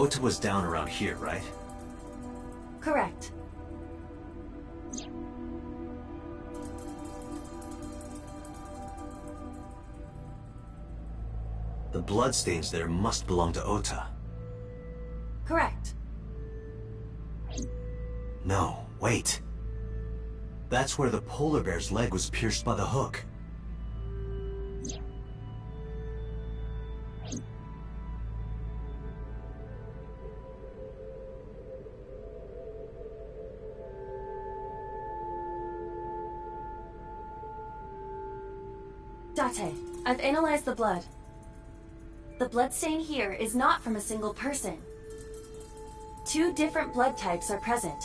Ota was down around here, right? Correct. The bloodstains there must belong to Ota. Correct. No, wait. That's where the polar bear's leg was pierced by the hook. Date, I've analyzed the blood. The bloodstain here is not from a single person. 2 different blood types are present.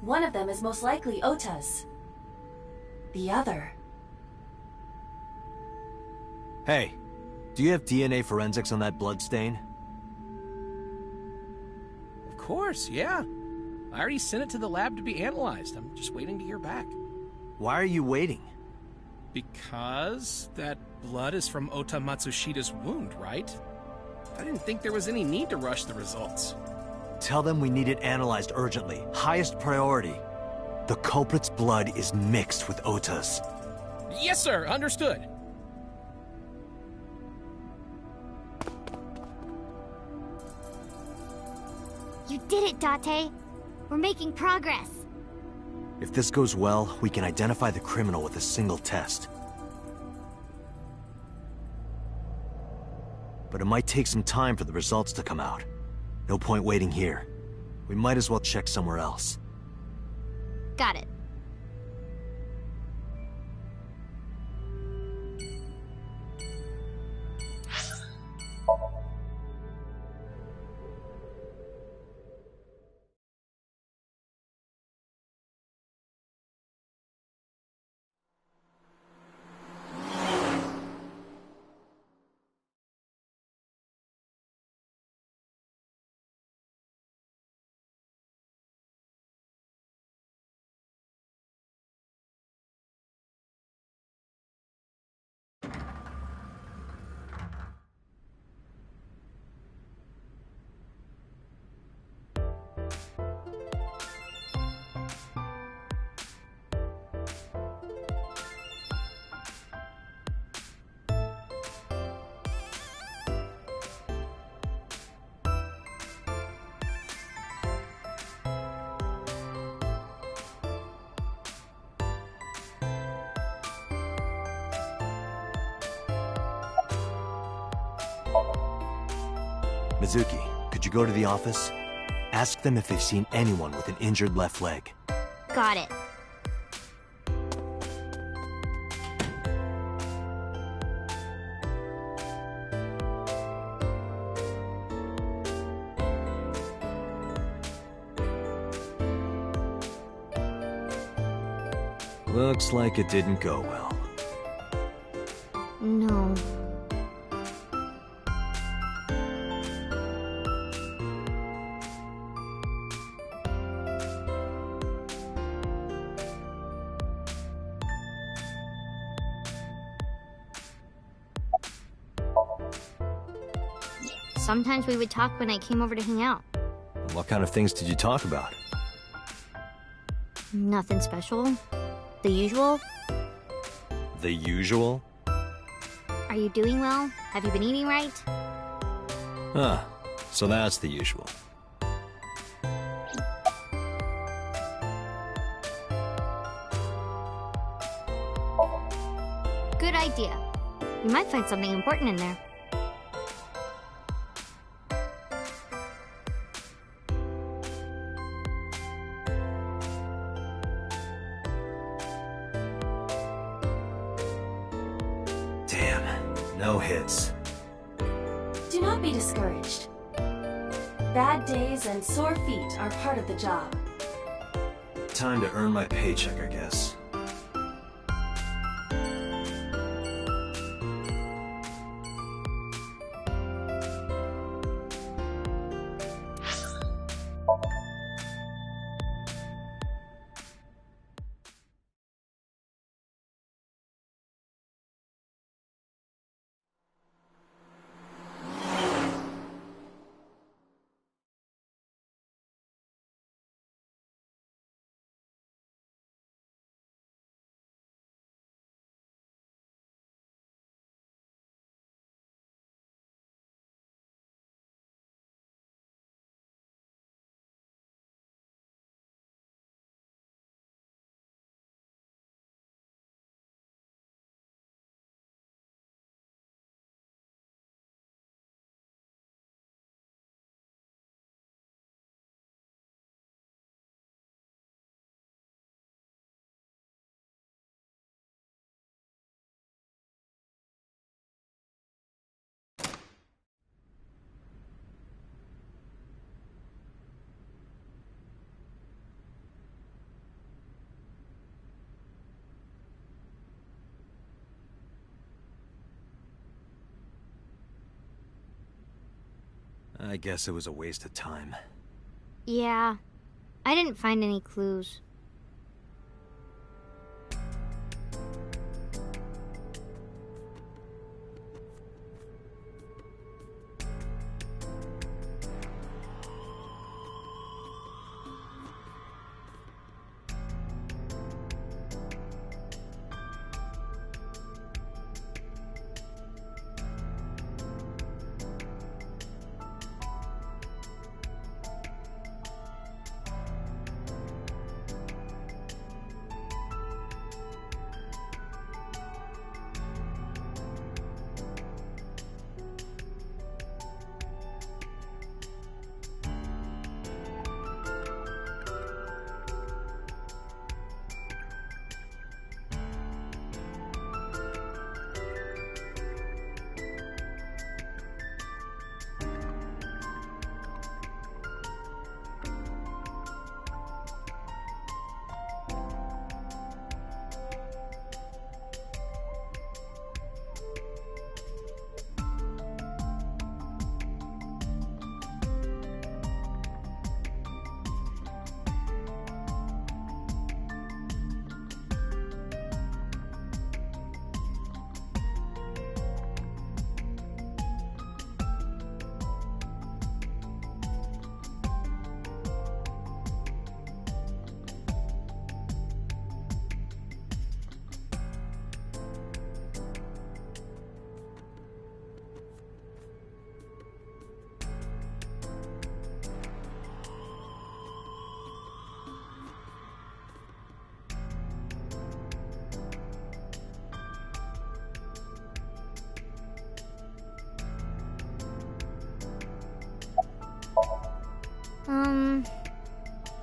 One of them is most likely Ota's. The other... Hey, do you have DNA forensics on that bloodstain? Of course, yeah. I already sent it to the lab to be analyzed. I'm just waiting to hear back. Why are you waiting? Because that blood is from Ota Matsushida's wound, right? I didn't think there was any need to rush the results. Tell them we need it analyzed urgently. Highest priority. The culprit's blood is mixed with Ota's. Yes, sir. Understood. You did it, Date. We're making progress. If this goes well, we can identify the criminal with a single test. But it might take some time for the results to come out. No point waiting here. We might as well check somewhere else. Got it. Mizuki, could you go to the office? Ask them if they've seen anyone with an injured left leg. Got it. Looks like it didn't go well. No. Sometimes we would talk when I came over to hang out. What kind of things did you talk about? Nothing special. The usual. The usual? Are you doing well? Have you been eating right? Huh. So that's the usual. Good idea. You might find something important in there. No hits. Do not be discouraged. Bad days and sore feet are part of the job. Time to earn my paycheck, I guess. I guess it was a waste of time. Yeah, I didn't find any clues.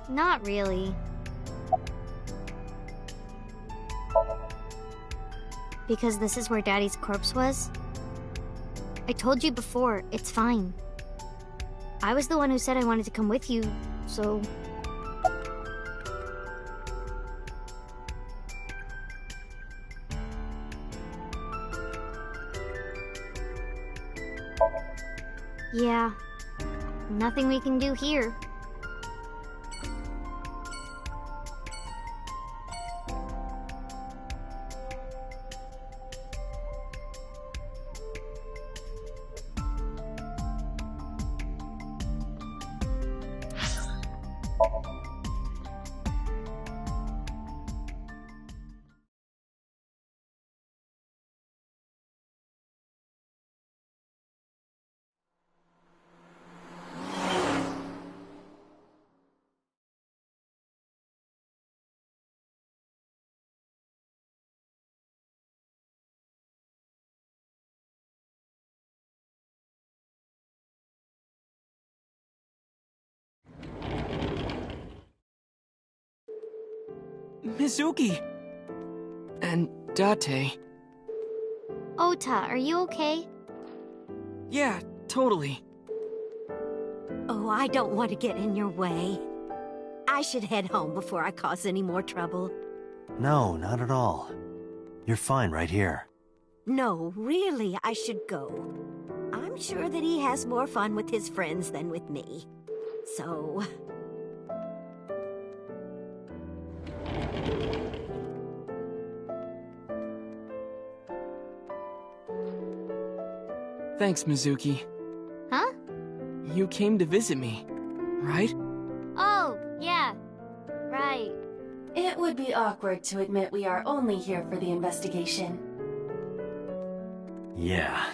Not really. Because this is where Daddy's corpse was? I told you before, it's fine. I was the one who said I wanted to come with you, so... Yeah, nothing we can do here. Mizuki! And Date. Ota, are you okay? Yeah, totally. Oh, I don't want to get in your way. I should head home before I cause any more trouble. No, not at all. You're fine right here. No, really, I should go. I'm sure that he has more fun with his friends than with me. So... Thanks, Mizuki. Huh? You came to visit me, right? Oh, yeah. Right. It would be awkward to admit we are only here for the investigation. Yeah.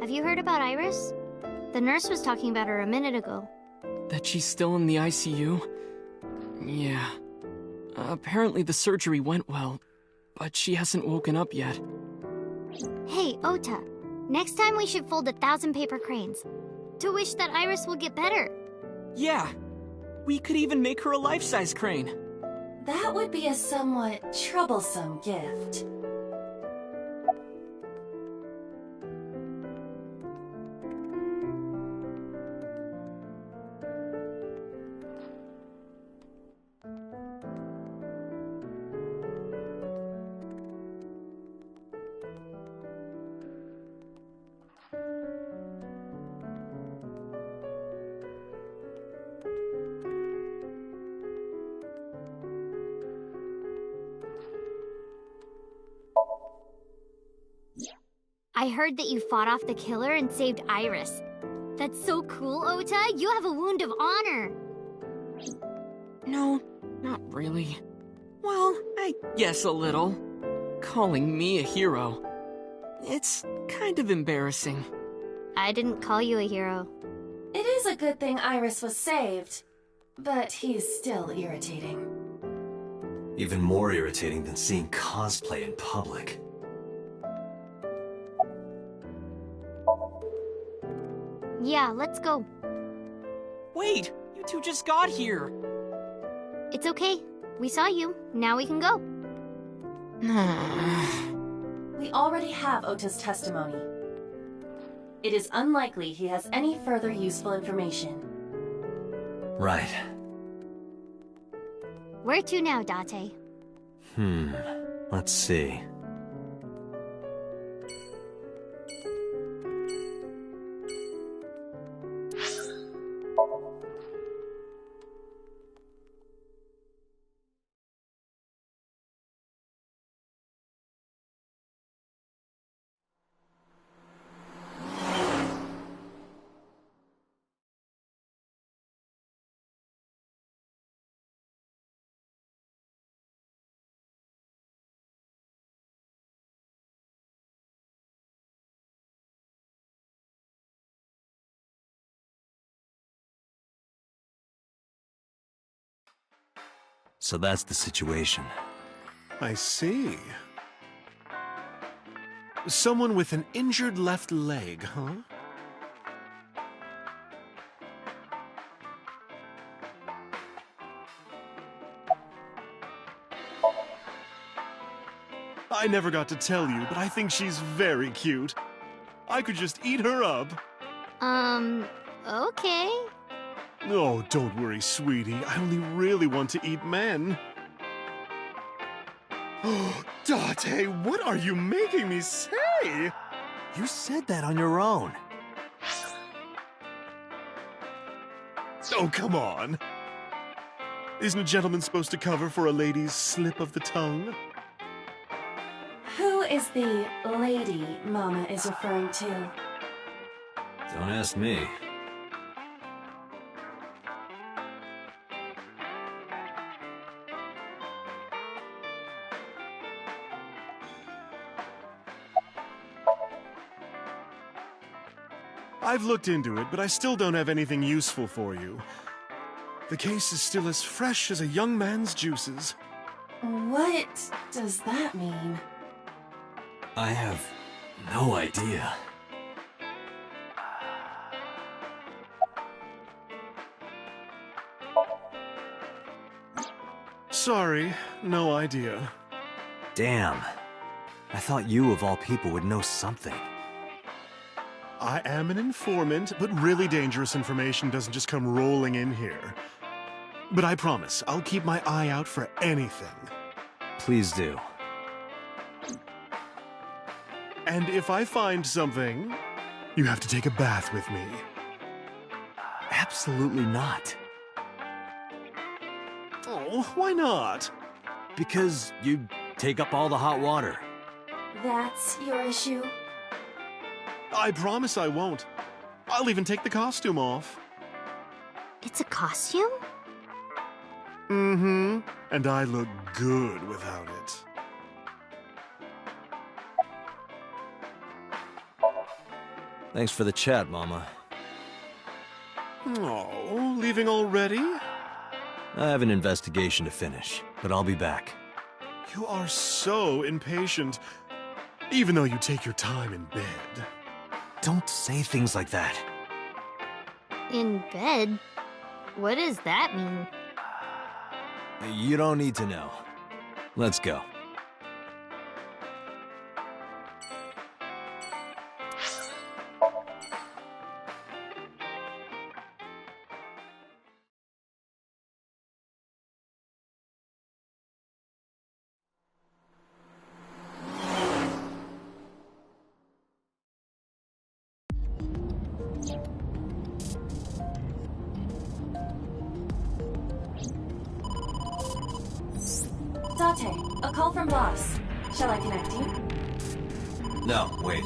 Have you heard about Iris? The nurse was talking about her a minute ago. That she's still in the ICU? Yeah. Apparently the surgery went well, but she hasn't woken up yet. Hey, Ota. Next time we should fold 1,000 paper cranes. To wish that Iris will get better. Yeah. We could even make her a life-size crane. That would be a somewhat troublesome gift. I heard that you fought off the killer and saved Iris. That's so cool, Ota. You have a wound of honor. No, not really. Well, I guess a little. Calling me a hero. It's kind of embarrassing. I didn't call you a hero. It is a good thing Iris was saved, but he's still irritating. Even more irritating than seeing cosplay in public. Yeah, let's go. Wait, you two just got here. It's okay. We saw you. Now we can go. We already have Ota's testimony. It is unlikely he has any further useful information. Right. Where to now, Date? Let's see. So that's the situation. I see. Someone with an injured left leg, huh? I never got to tell you, but I think she's very cute. I could just eat her up. Okay. Oh, don't worry, sweetie. I only really want to eat men. Oh, Date, what are you making me say? You said that on your own. Oh, come on. Isn't a gentleman supposed to cover for a lady's slip of the tongue? Who is the lady Mama is referring to? Don't ask me. I've looked into it, but I still don't have anything useful for you. The case is still as fresh as a young man's juices. What does that mean? I have no idea. Sorry, no idea. Damn. I thought you, of all people, would know something. I am an informant, but really dangerous information doesn't just come rolling in here. But I promise, I'll keep my eye out for anything. Please do. And if I find something, you have to take a bath with me. Absolutely not. Oh, why not? Because you take up all the hot water. That's your issue? I promise I won't. I'll even take the costume off. It's a costume? Mm-hmm. And I look good without it. Thanks for the chat, Mama. Oh, leaving already? I have an investigation to finish, but I'll be back. You are so impatient, even though you take your time in bed. Don't say things like that. In bed? What does that mean? You don't need to know. Let's go. Date, a call from boss. Shall I connect you? No, wait.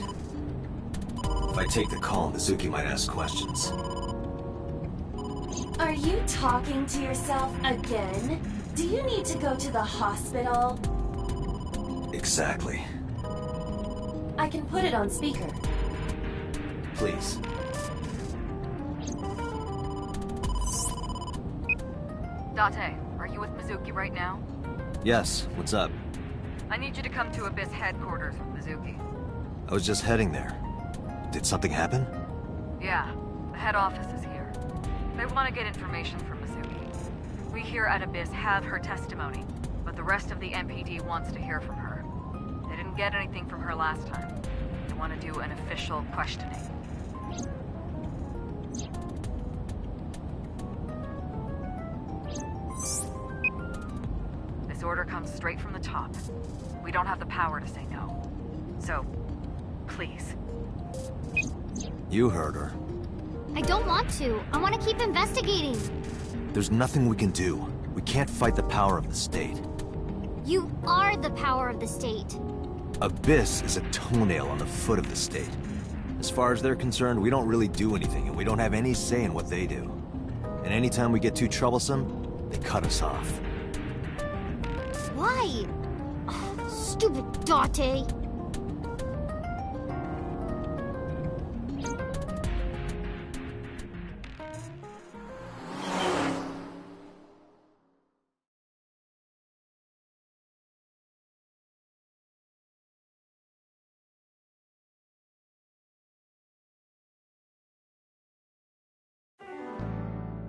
If I take the call, Mizuki might ask questions. Are you talking to yourself again? Do you need to go to the hospital? Exactly. I can put it on speaker. Please. Date, are you with Mizuki right now? Yes, what's up? I need you to come to Abyss headquarters with Mizuki. I was just heading there. Did something happen? Yeah, the head office is here. They want to get information from Mizuki. We here at Abyss have her testimony, but the rest of the MPD wants to hear from her. They didn't get anything from her last time. They want to do an official questioning. This order comes straight from the top. We don't have the power to say no. So, please. You heard her. I don't want to. I want to keep investigating. There's nothing we can do. We can't fight the power of the state. You are the power of the state. Abyss is a toenail on the foot of the state. As far as they're concerned, we don't really do anything, and we don't have any say in what they do. And anytime we get too troublesome, they cut us off. Why? Oh, stupid Date.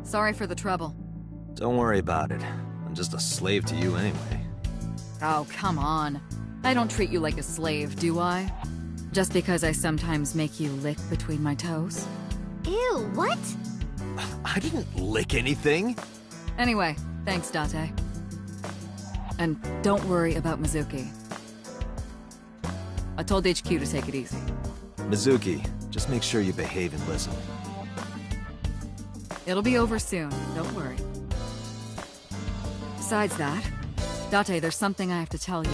Sorry for the trouble. Don't worry about it. I'm just a slave to you anyway. Oh, come on. I don't treat you like a slave, do I? Just because I sometimes make you lick between my toes? Ew, what? I didn't lick anything. Anyway, thanks, Date. And don't worry about Mizuki. I told HQ to take it easy. Mizuki, just make sure you behave and listen. It'll be over soon, don't worry. Besides that, Date, there's something I have to tell you.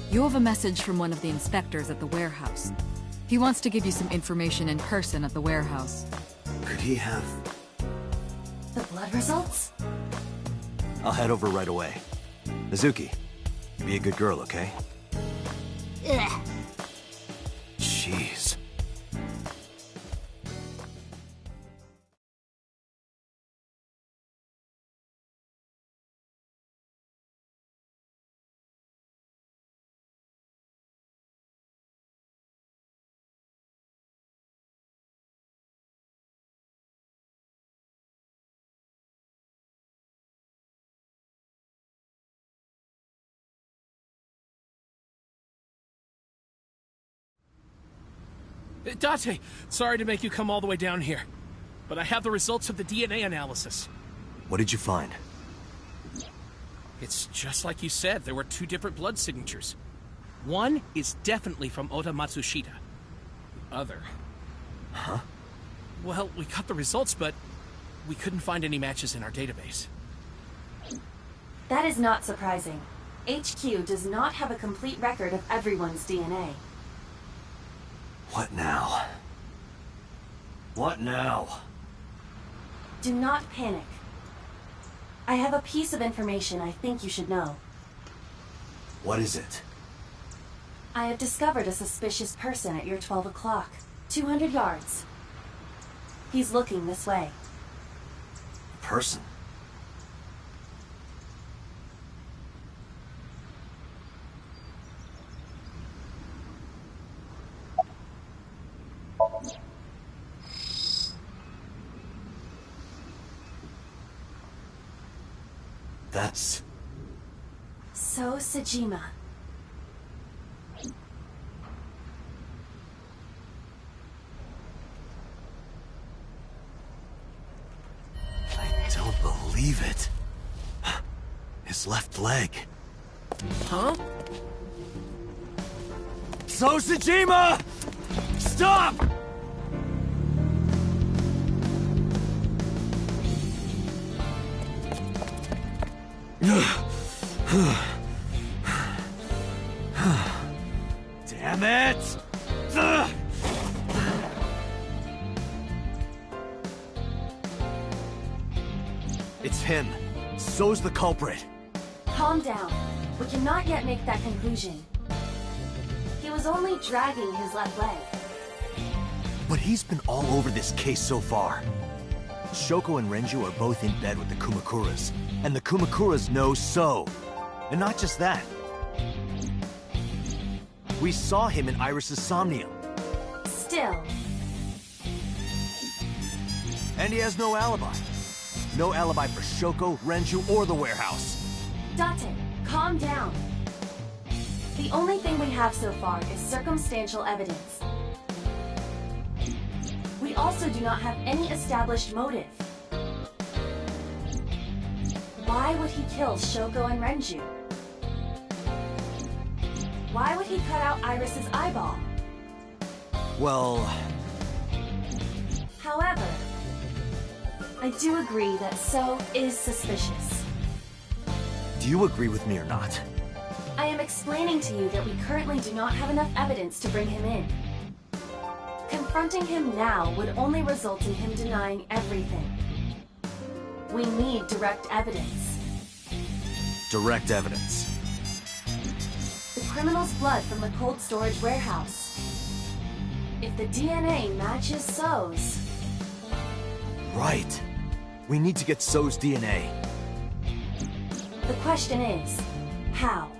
You have a message from one of the inspectors at the warehouse. He wants to give you some information in person at the warehouse. Could he have... The blood results? I'll head over right away. Mizuki, be a good girl, okay? Ugh. Jeez. Date, sorry to make you come all the way down here, but I have the results of the DNA analysis. What did you find? It's just like you said, there were two different blood signatures. One is definitely from Ota Matsushita. The other... Huh? Well, we got the results, but we couldn't find any matches in our database. That is not surprising. HQ does not have a complete record of everyone's DNA. What now? What now? Do not panic. I have a piece of information I think you should know. What is it? I have discovered a suspicious person at your 12 o'clock. 200 yards. He's looking this way. A person? That's... So Sajima. I don't believe it. His left leg. Huh? So Sajima! Stop! Damn it! It's him. So's the culprit. Calm down. We cannot yet make that conclusion. He was only dragging his left leg. But he's been all over this case so far. Shoko and Renju are both in bed with the Kumakuras, and the Kumakuras know So. And not just that. We saw him in Iris's Somnium. Still. And he has no alibi. No alibi for Shoko, Renju, or the warehouse. Date, calm down. The only thing we have so far is circumstantial evidence. We also do not have any established motive. Why would he kill Shoko and Renju? Why would he cut out Iris's eyeball? Well... However, I do agree that So is suspicious. Do you agree with me or not? I am explaining to you that we currently do not have enough evidence to bring him in. Confronting him now would only result in him denying everything. We need direct evidence. Direct evidence. The criminal's blood from the cold storage warehouse. If the DNA matches So's... Right. We need to get So's DNA. The question is, how?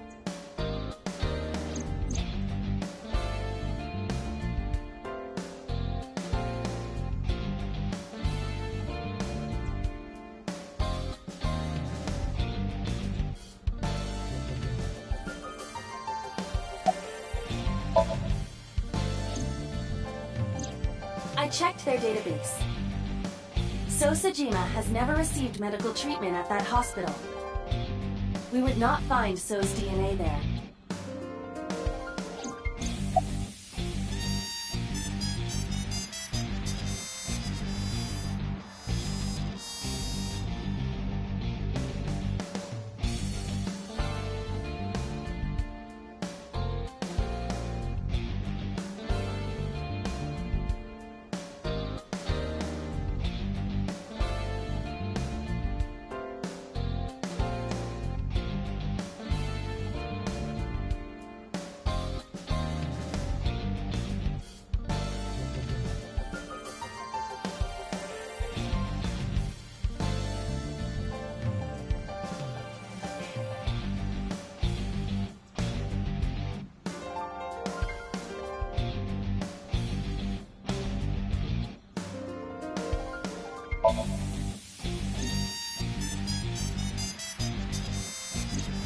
I checked their database. So Sajima has never received medical treatment at that hospital. We would not find So's DNA there.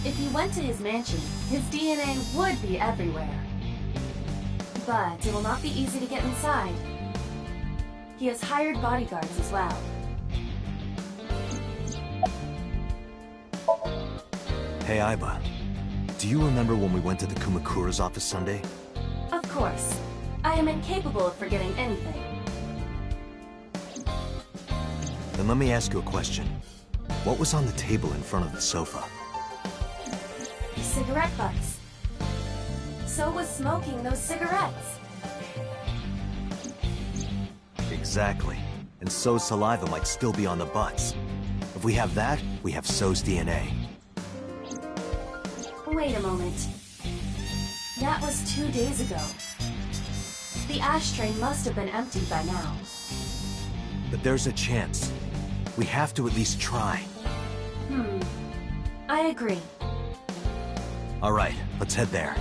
If he went to his mansion, his DNA would be everywhere. But it will not be easy to get inside. He has hired bodyguards as well. Hey, Aiba. Do you remember when we went to the Kumakura's office Sunday? Of course. I am incapable of forgetting anything. Then let me ask you a question. What was on the table in front of the sofa? Cigarette butts. So was smoking those cigarettes. Exactly. And So's saliva might still be on the butts. If we have that, we have So's DNA. Wait a moment. That was 2 days ago. The ashtray must have been emptied by now. But there's a chance. We have to at least try. I agree. All right, let's head there.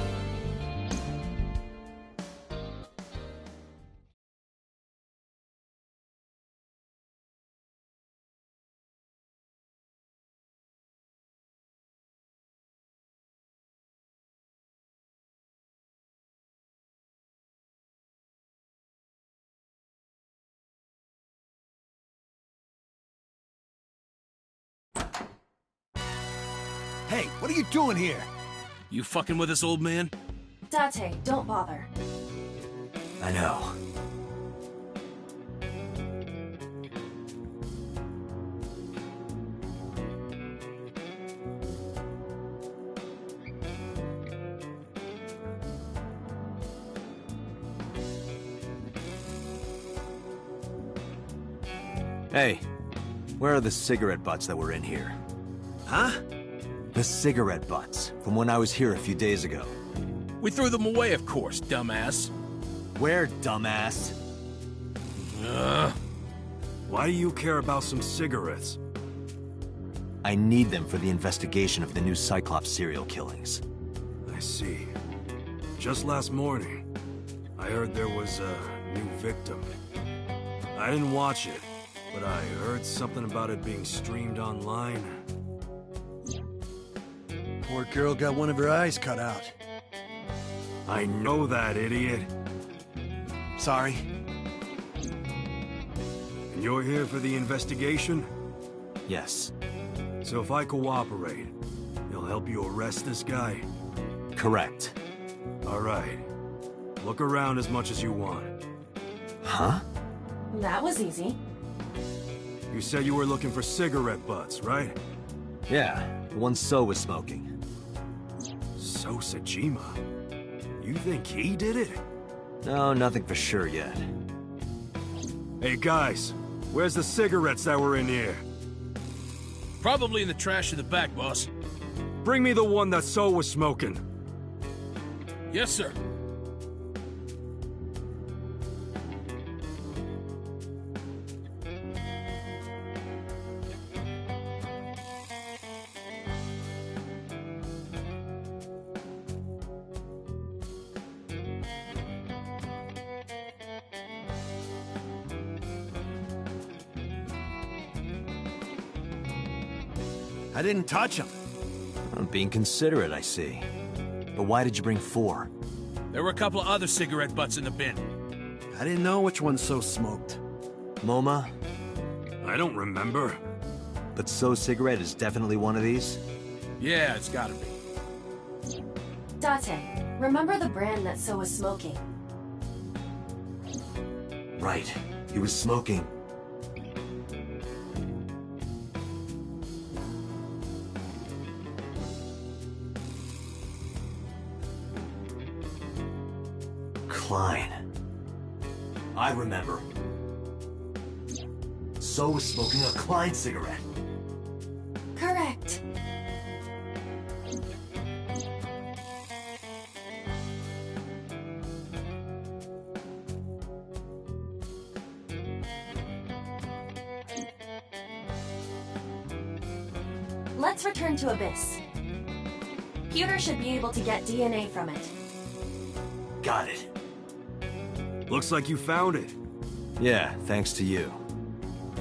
Hey, what are you doing here? You fucking with us, old man? Date, don't bother. I know. Hey, where are the cigarette butts that were in here? Huh? The cigarette butts, from when I was here a few days ago. We threw them away, of course, dumbass. Where, dumbass? Why do you care about some cigarettes? I need them for the investigation of the new Cyclops serial killings. I see. Just last morning, I heard there was a new victim. I didn't watch it, but I heard something about it being streamed online. Poor girl got one of her eyes cut out. I know that, idiot. Sorry. And you're here for the investigation? Yes. So if I cooperate, you'll help you arrest this guy? Correct. All right. Look around as much as you want. Huh? That was easy. You said you were looking for cigarette butts, right? Yeah, the one So was smoking. So Sajima? You think he did it? No, nothing for sure yet. Hey guys, where's the cigarettes that were in here? Probably in the trash in the back, boss. Bring me the one that So was smoking. Yes, sir. I didn't touch him. I'm being considerate, I see. But why did you bring 4? There were a couple of other cigarette butts in the bin. I didn't know which one So smoked. MoMA? I don't remember. But So cigarette is definitely one of these? Yeah, it's gotta be. Date, remember the brand that So was smoking? Right. He was smoking. Klein. I remember. So was smoking a Klein cigarette. Correct. Let's return to Abyss. Pewter should be able to get DNA from it. Got it. Looks like you found it. Yeah, thanks to you.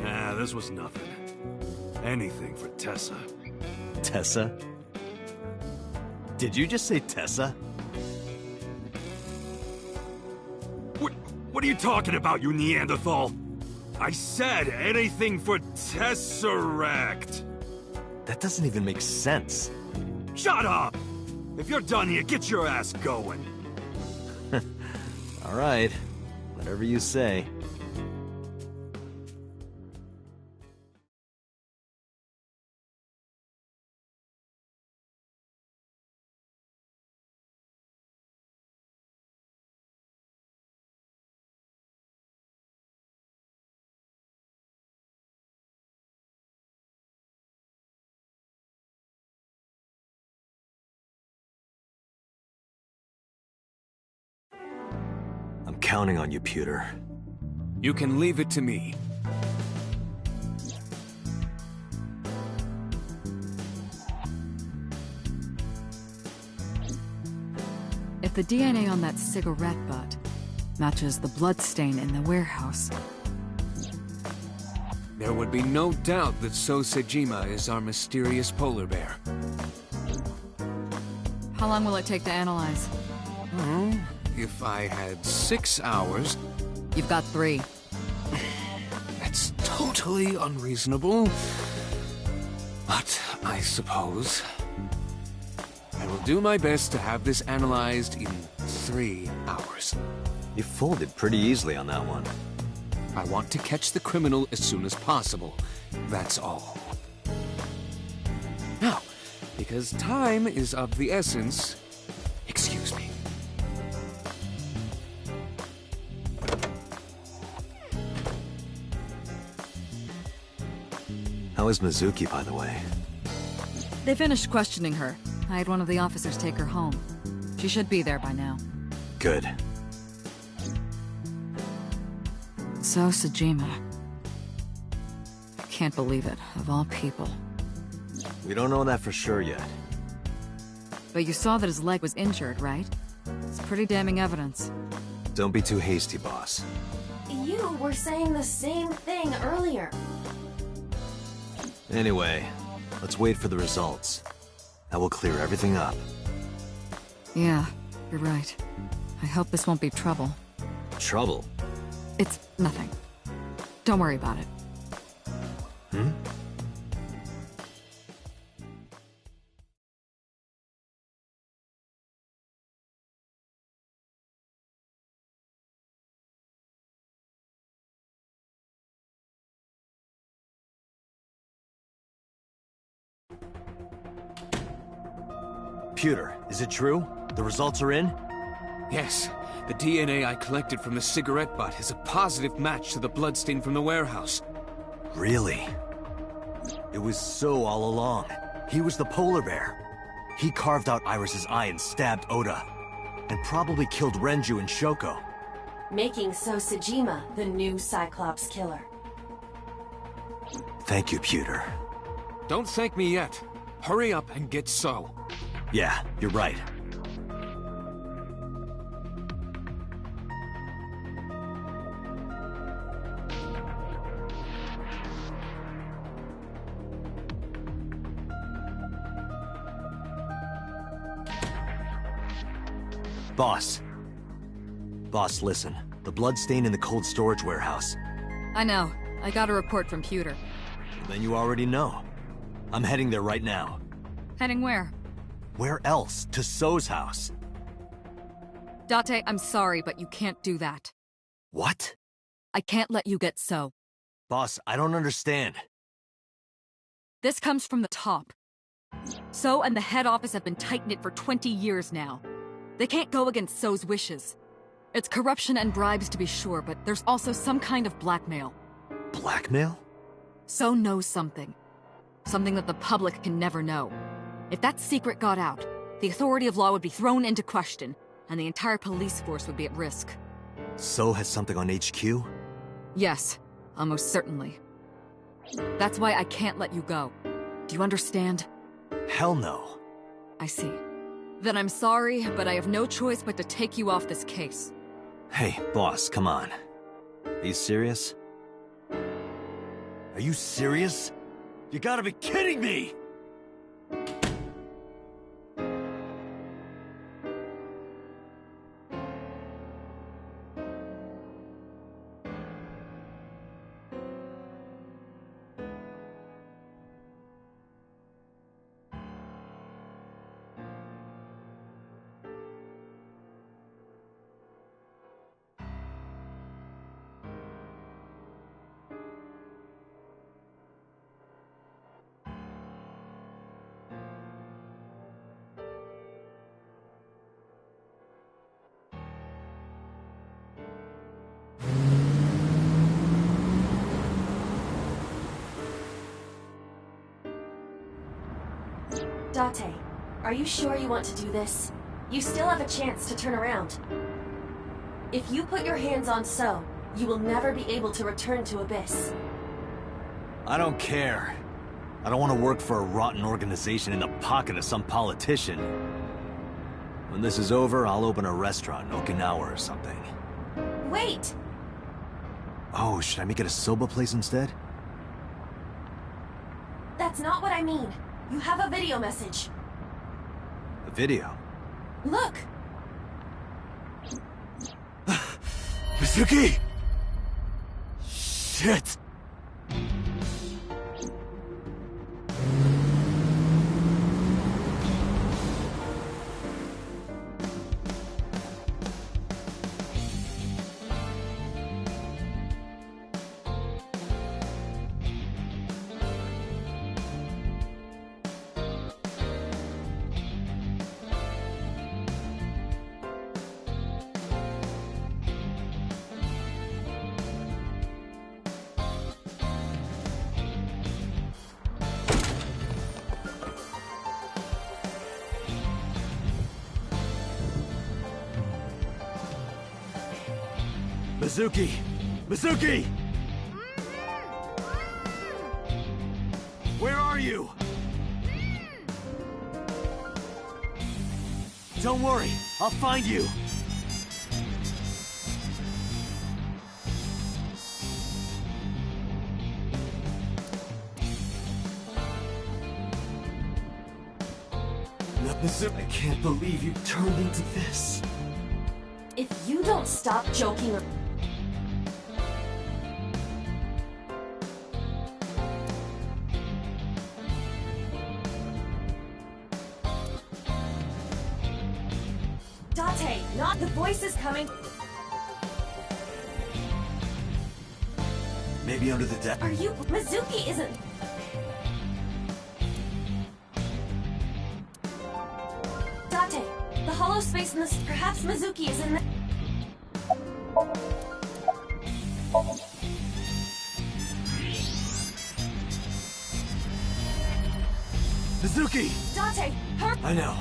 Nah, this was nothing. Anything for Tessa. Tessa? Did you just say Tessa? What are you talking about, you Neanderthal? I said anything for Tesseract. That doesn't even make sense. Shut up! If you're done here, get your ass going. All right. Whatever you say. I'm counting on you, Pewter. You can leave it to me. If the DNA on that cigarette butt matches the bloodstain in the warehouse, there would be no doubt that So Sejima is our mysterious polar bear. how long will it take to analyze? If I had 6 hours... You've got 3. That's totally unreasonable. But I suppose I will do my best to have this analyzed in 3 hours. You folded pretty easily on that one. I want to catch the criminal as soon as possible. That's all. Now, because time is of the essence, excuse me. How is Mizuki, by the way? They finished questioning her. I had one of the officers take her home. She should be there by now. Good. So, Sejima. I can't believe it, of all people. We don't know that for sure yet. But you saw that his leg was injured, right? It's pretty damning evidence. Don't be too hasty, boss. You were saying the same thing earlier. Anyway, let's wait for the results. That will clear everything up. Yeah, you're right. I hope this won't be trouble. Trouble? It's nothing. Don't worry about it. Hmm? Pewter, is it true? The results are in? Yes, the DNA I collected from the cigarette butt is a positive match to the bloodstain from the warehouse. Really? It was So all along. He was the polar bear. He carved out Iris's eye and stabbed Oda. And probably killed Renju and Shoko. Making So Sejima the new Cyclops killer. Thank you, Pewter. Don't thank me yet. Hurry up and get So. Yeah, you're right. Boss. Boss, listen. The bloodstain in the cold storage warehouse. I know. I got a report from Pewter. Then you already know. I'm heading there right now. Heading where? Where else? To So's house. Date, I'm sorry, but you can't do that. What? I can't let you get So. Boss, I don't understand. This comes from the top. So and the head office have been tight-knit for 20 years now. They can't go against So's wishes. It's corruption and bribes to be sure, but there's also some kind of blackmail. Blackmail? So knows something. Something that the public can never know. If that secret got out, the authority of law would be thrown into question, and the entire police force would be at risk. So has something on HQ? Yes, almost certainly. That's why I can't let you go. Do you understand? Hell no. I see. Then I'm sorry, but I have no choice but to take you off this case. Hey, boss, come on. Are you serious? Are you serious? You gotta be kidding me! Date, are you sure you want to do this? You still have a chance to turn around. If you put your hands on So, you will never be able to return to Abyss. I don't care. I don't want to work for a rotten organization in the pocket of some politician. When this is over, I'll open a restaurant in Okinawa or something. Wait! Oh, should I make it a soba place instead? That's not what I mean. You have a video message. A video? Look! Mizuki! Shit! Mizuki! Mizuki! Where are you? Don't worry, I'll find you! I can't believe you turned into this. If you don't stop joking or... Date, not the voice is coming. Maybe under the deck. Are you... Mizuki isn't... Date, the hollow space in this... Perhaps Mizuki is in the... Mizuki! Date, hurry! I know,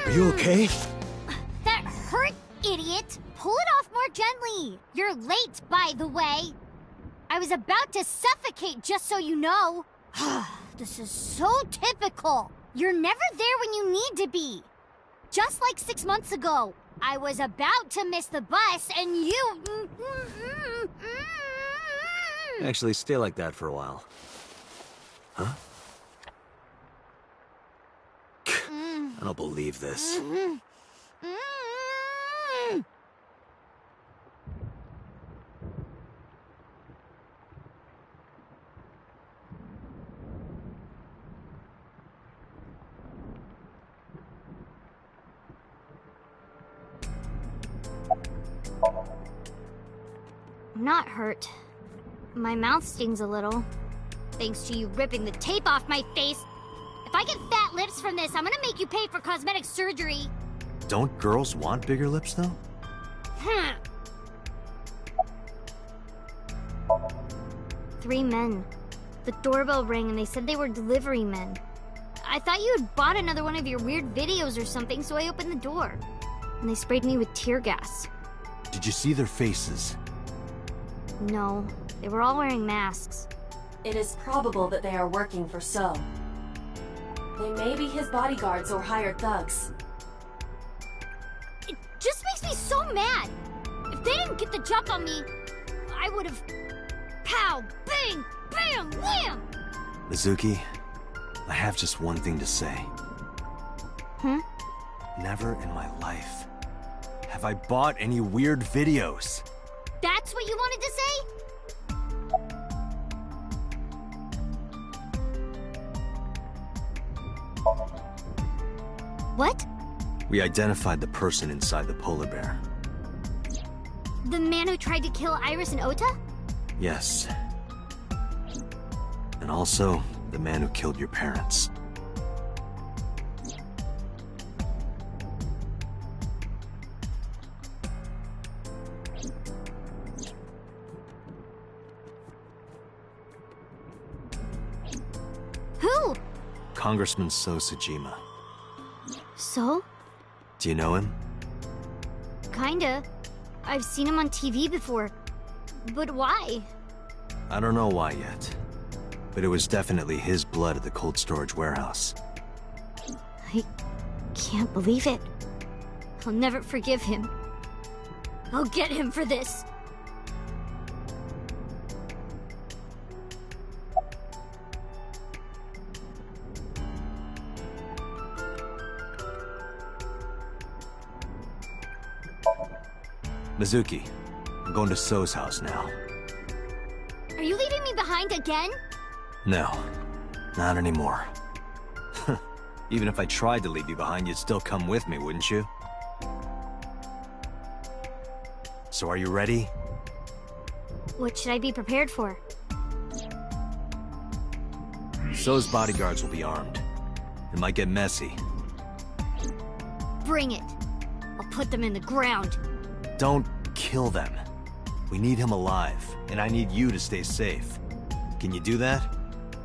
Are you okay? That hurt, idiot! Pull it off more gently! You're late, by the way. I was about to suffocate, just so you know. This is so typical. You're never there when you need to be. Just like 6 months ago, I was about to miss the bus, and you... Actually, stay like that for a while. Huh? I don't believe this. I'm not hurt. My mouth stings a little. Thanks to you ripping the tape off my face. If I get fat lips from this, I'm gonna make you pay for cosmetic surgery. Don't girls want bigger lips, though? 3 men. The doorbell rang and they said they were delivery men. I thought you had bought another one of your weird videos or something, so I opened the door. And they sprayed me with tear gas. Did you see their faces? No, they were all wearing masks. It is probable that they are working for So. They may be his bodyguards or hired thugs. It just makes me so mad. If they didn't get the jump on me, I would have... Pow! Bang! Bam! Wham! Mizuki, I have just one thing to say. Never in my life have I bought any weird videos. That's what you wanted to say? What? We identified the person inside the polar bear. The man who tried to kill Iris and Ota? Yes. And also, the man who killed your parents. Who? Congressman So Sajima. So? Do you know him? Kinda. I've seen him on TV before. But why? I don't know why yet. But it was definitely his blood at the cold storage warehouse. I can't believe it. I'll never forgive him. I'll get him for this. Mizuki, I'm going to So's house now. Are you leaving me behind again? No, not anymore. Even if I tried to leave you behind, you'd still come with me, wouldn't you? So are you ready? What should I be prepared for? So's bodyguards will be armed. It might get messy. Bring it. I'll put them in the ground. Don't kill them. We need him alive, and I need you to stay safe. Can you do that?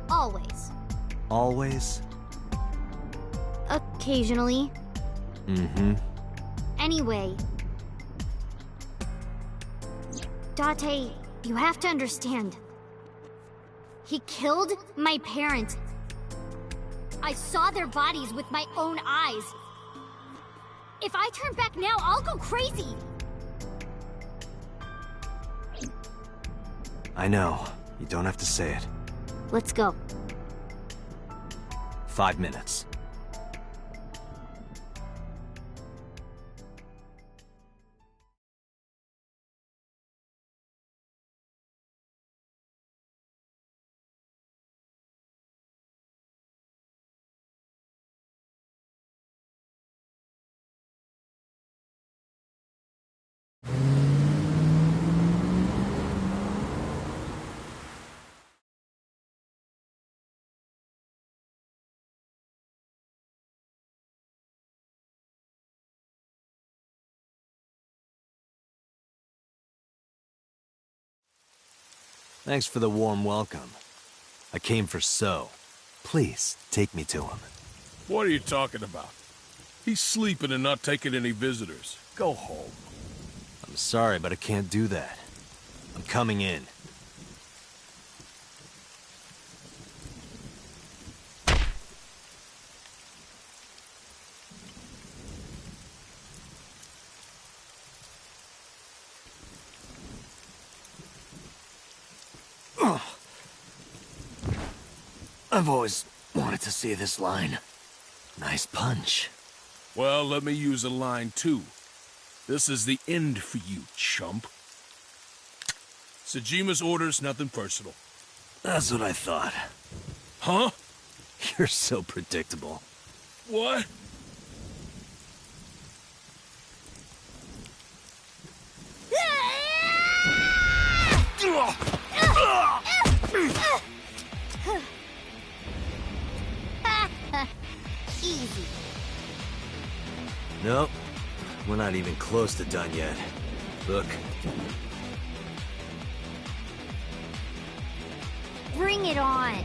Always. Always? Occasionally. Mm-hmm. Anyway. Date, you have to understand. He killed my parents. I saw their bodies with my own eyes. If I turn back now, I'll go crazy. I know. You don't have to say it. Let's go. 5 minutes. Thanks for the warm welcome. I came for So. Please, take me to him. What are you talking about? He's sleeping and not taking any visitors. Go home. I'm sorry, but I can't do that. I'm coming in. I've always wanted to see this line. Nice punch. Well, let me use a line too. This is the end for you, chump. Tsujima's orders, nothing personal. That's what I thought. Huh? You're so predictable. What? Easy. Nope. We're not even close to done yet. Look. Bring it on.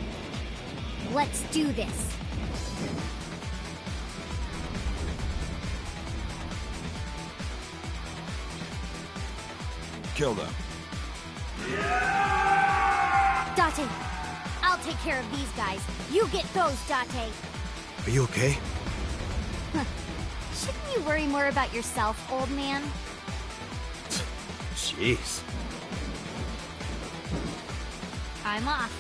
Let's do this. Kill them. Date, I'll take care of these guys. You get those, Date. Are you okay? Shouldn't you worry more about yourself, old man? Jeez. I'm off.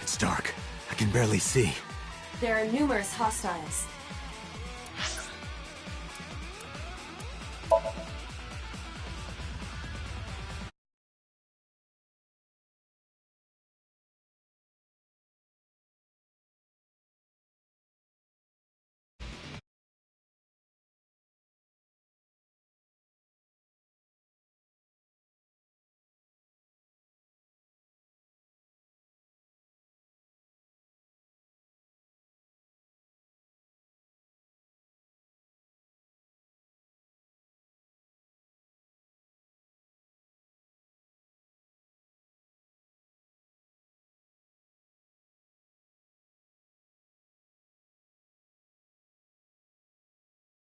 It's dark. I can barely see. There are numerous hostiles.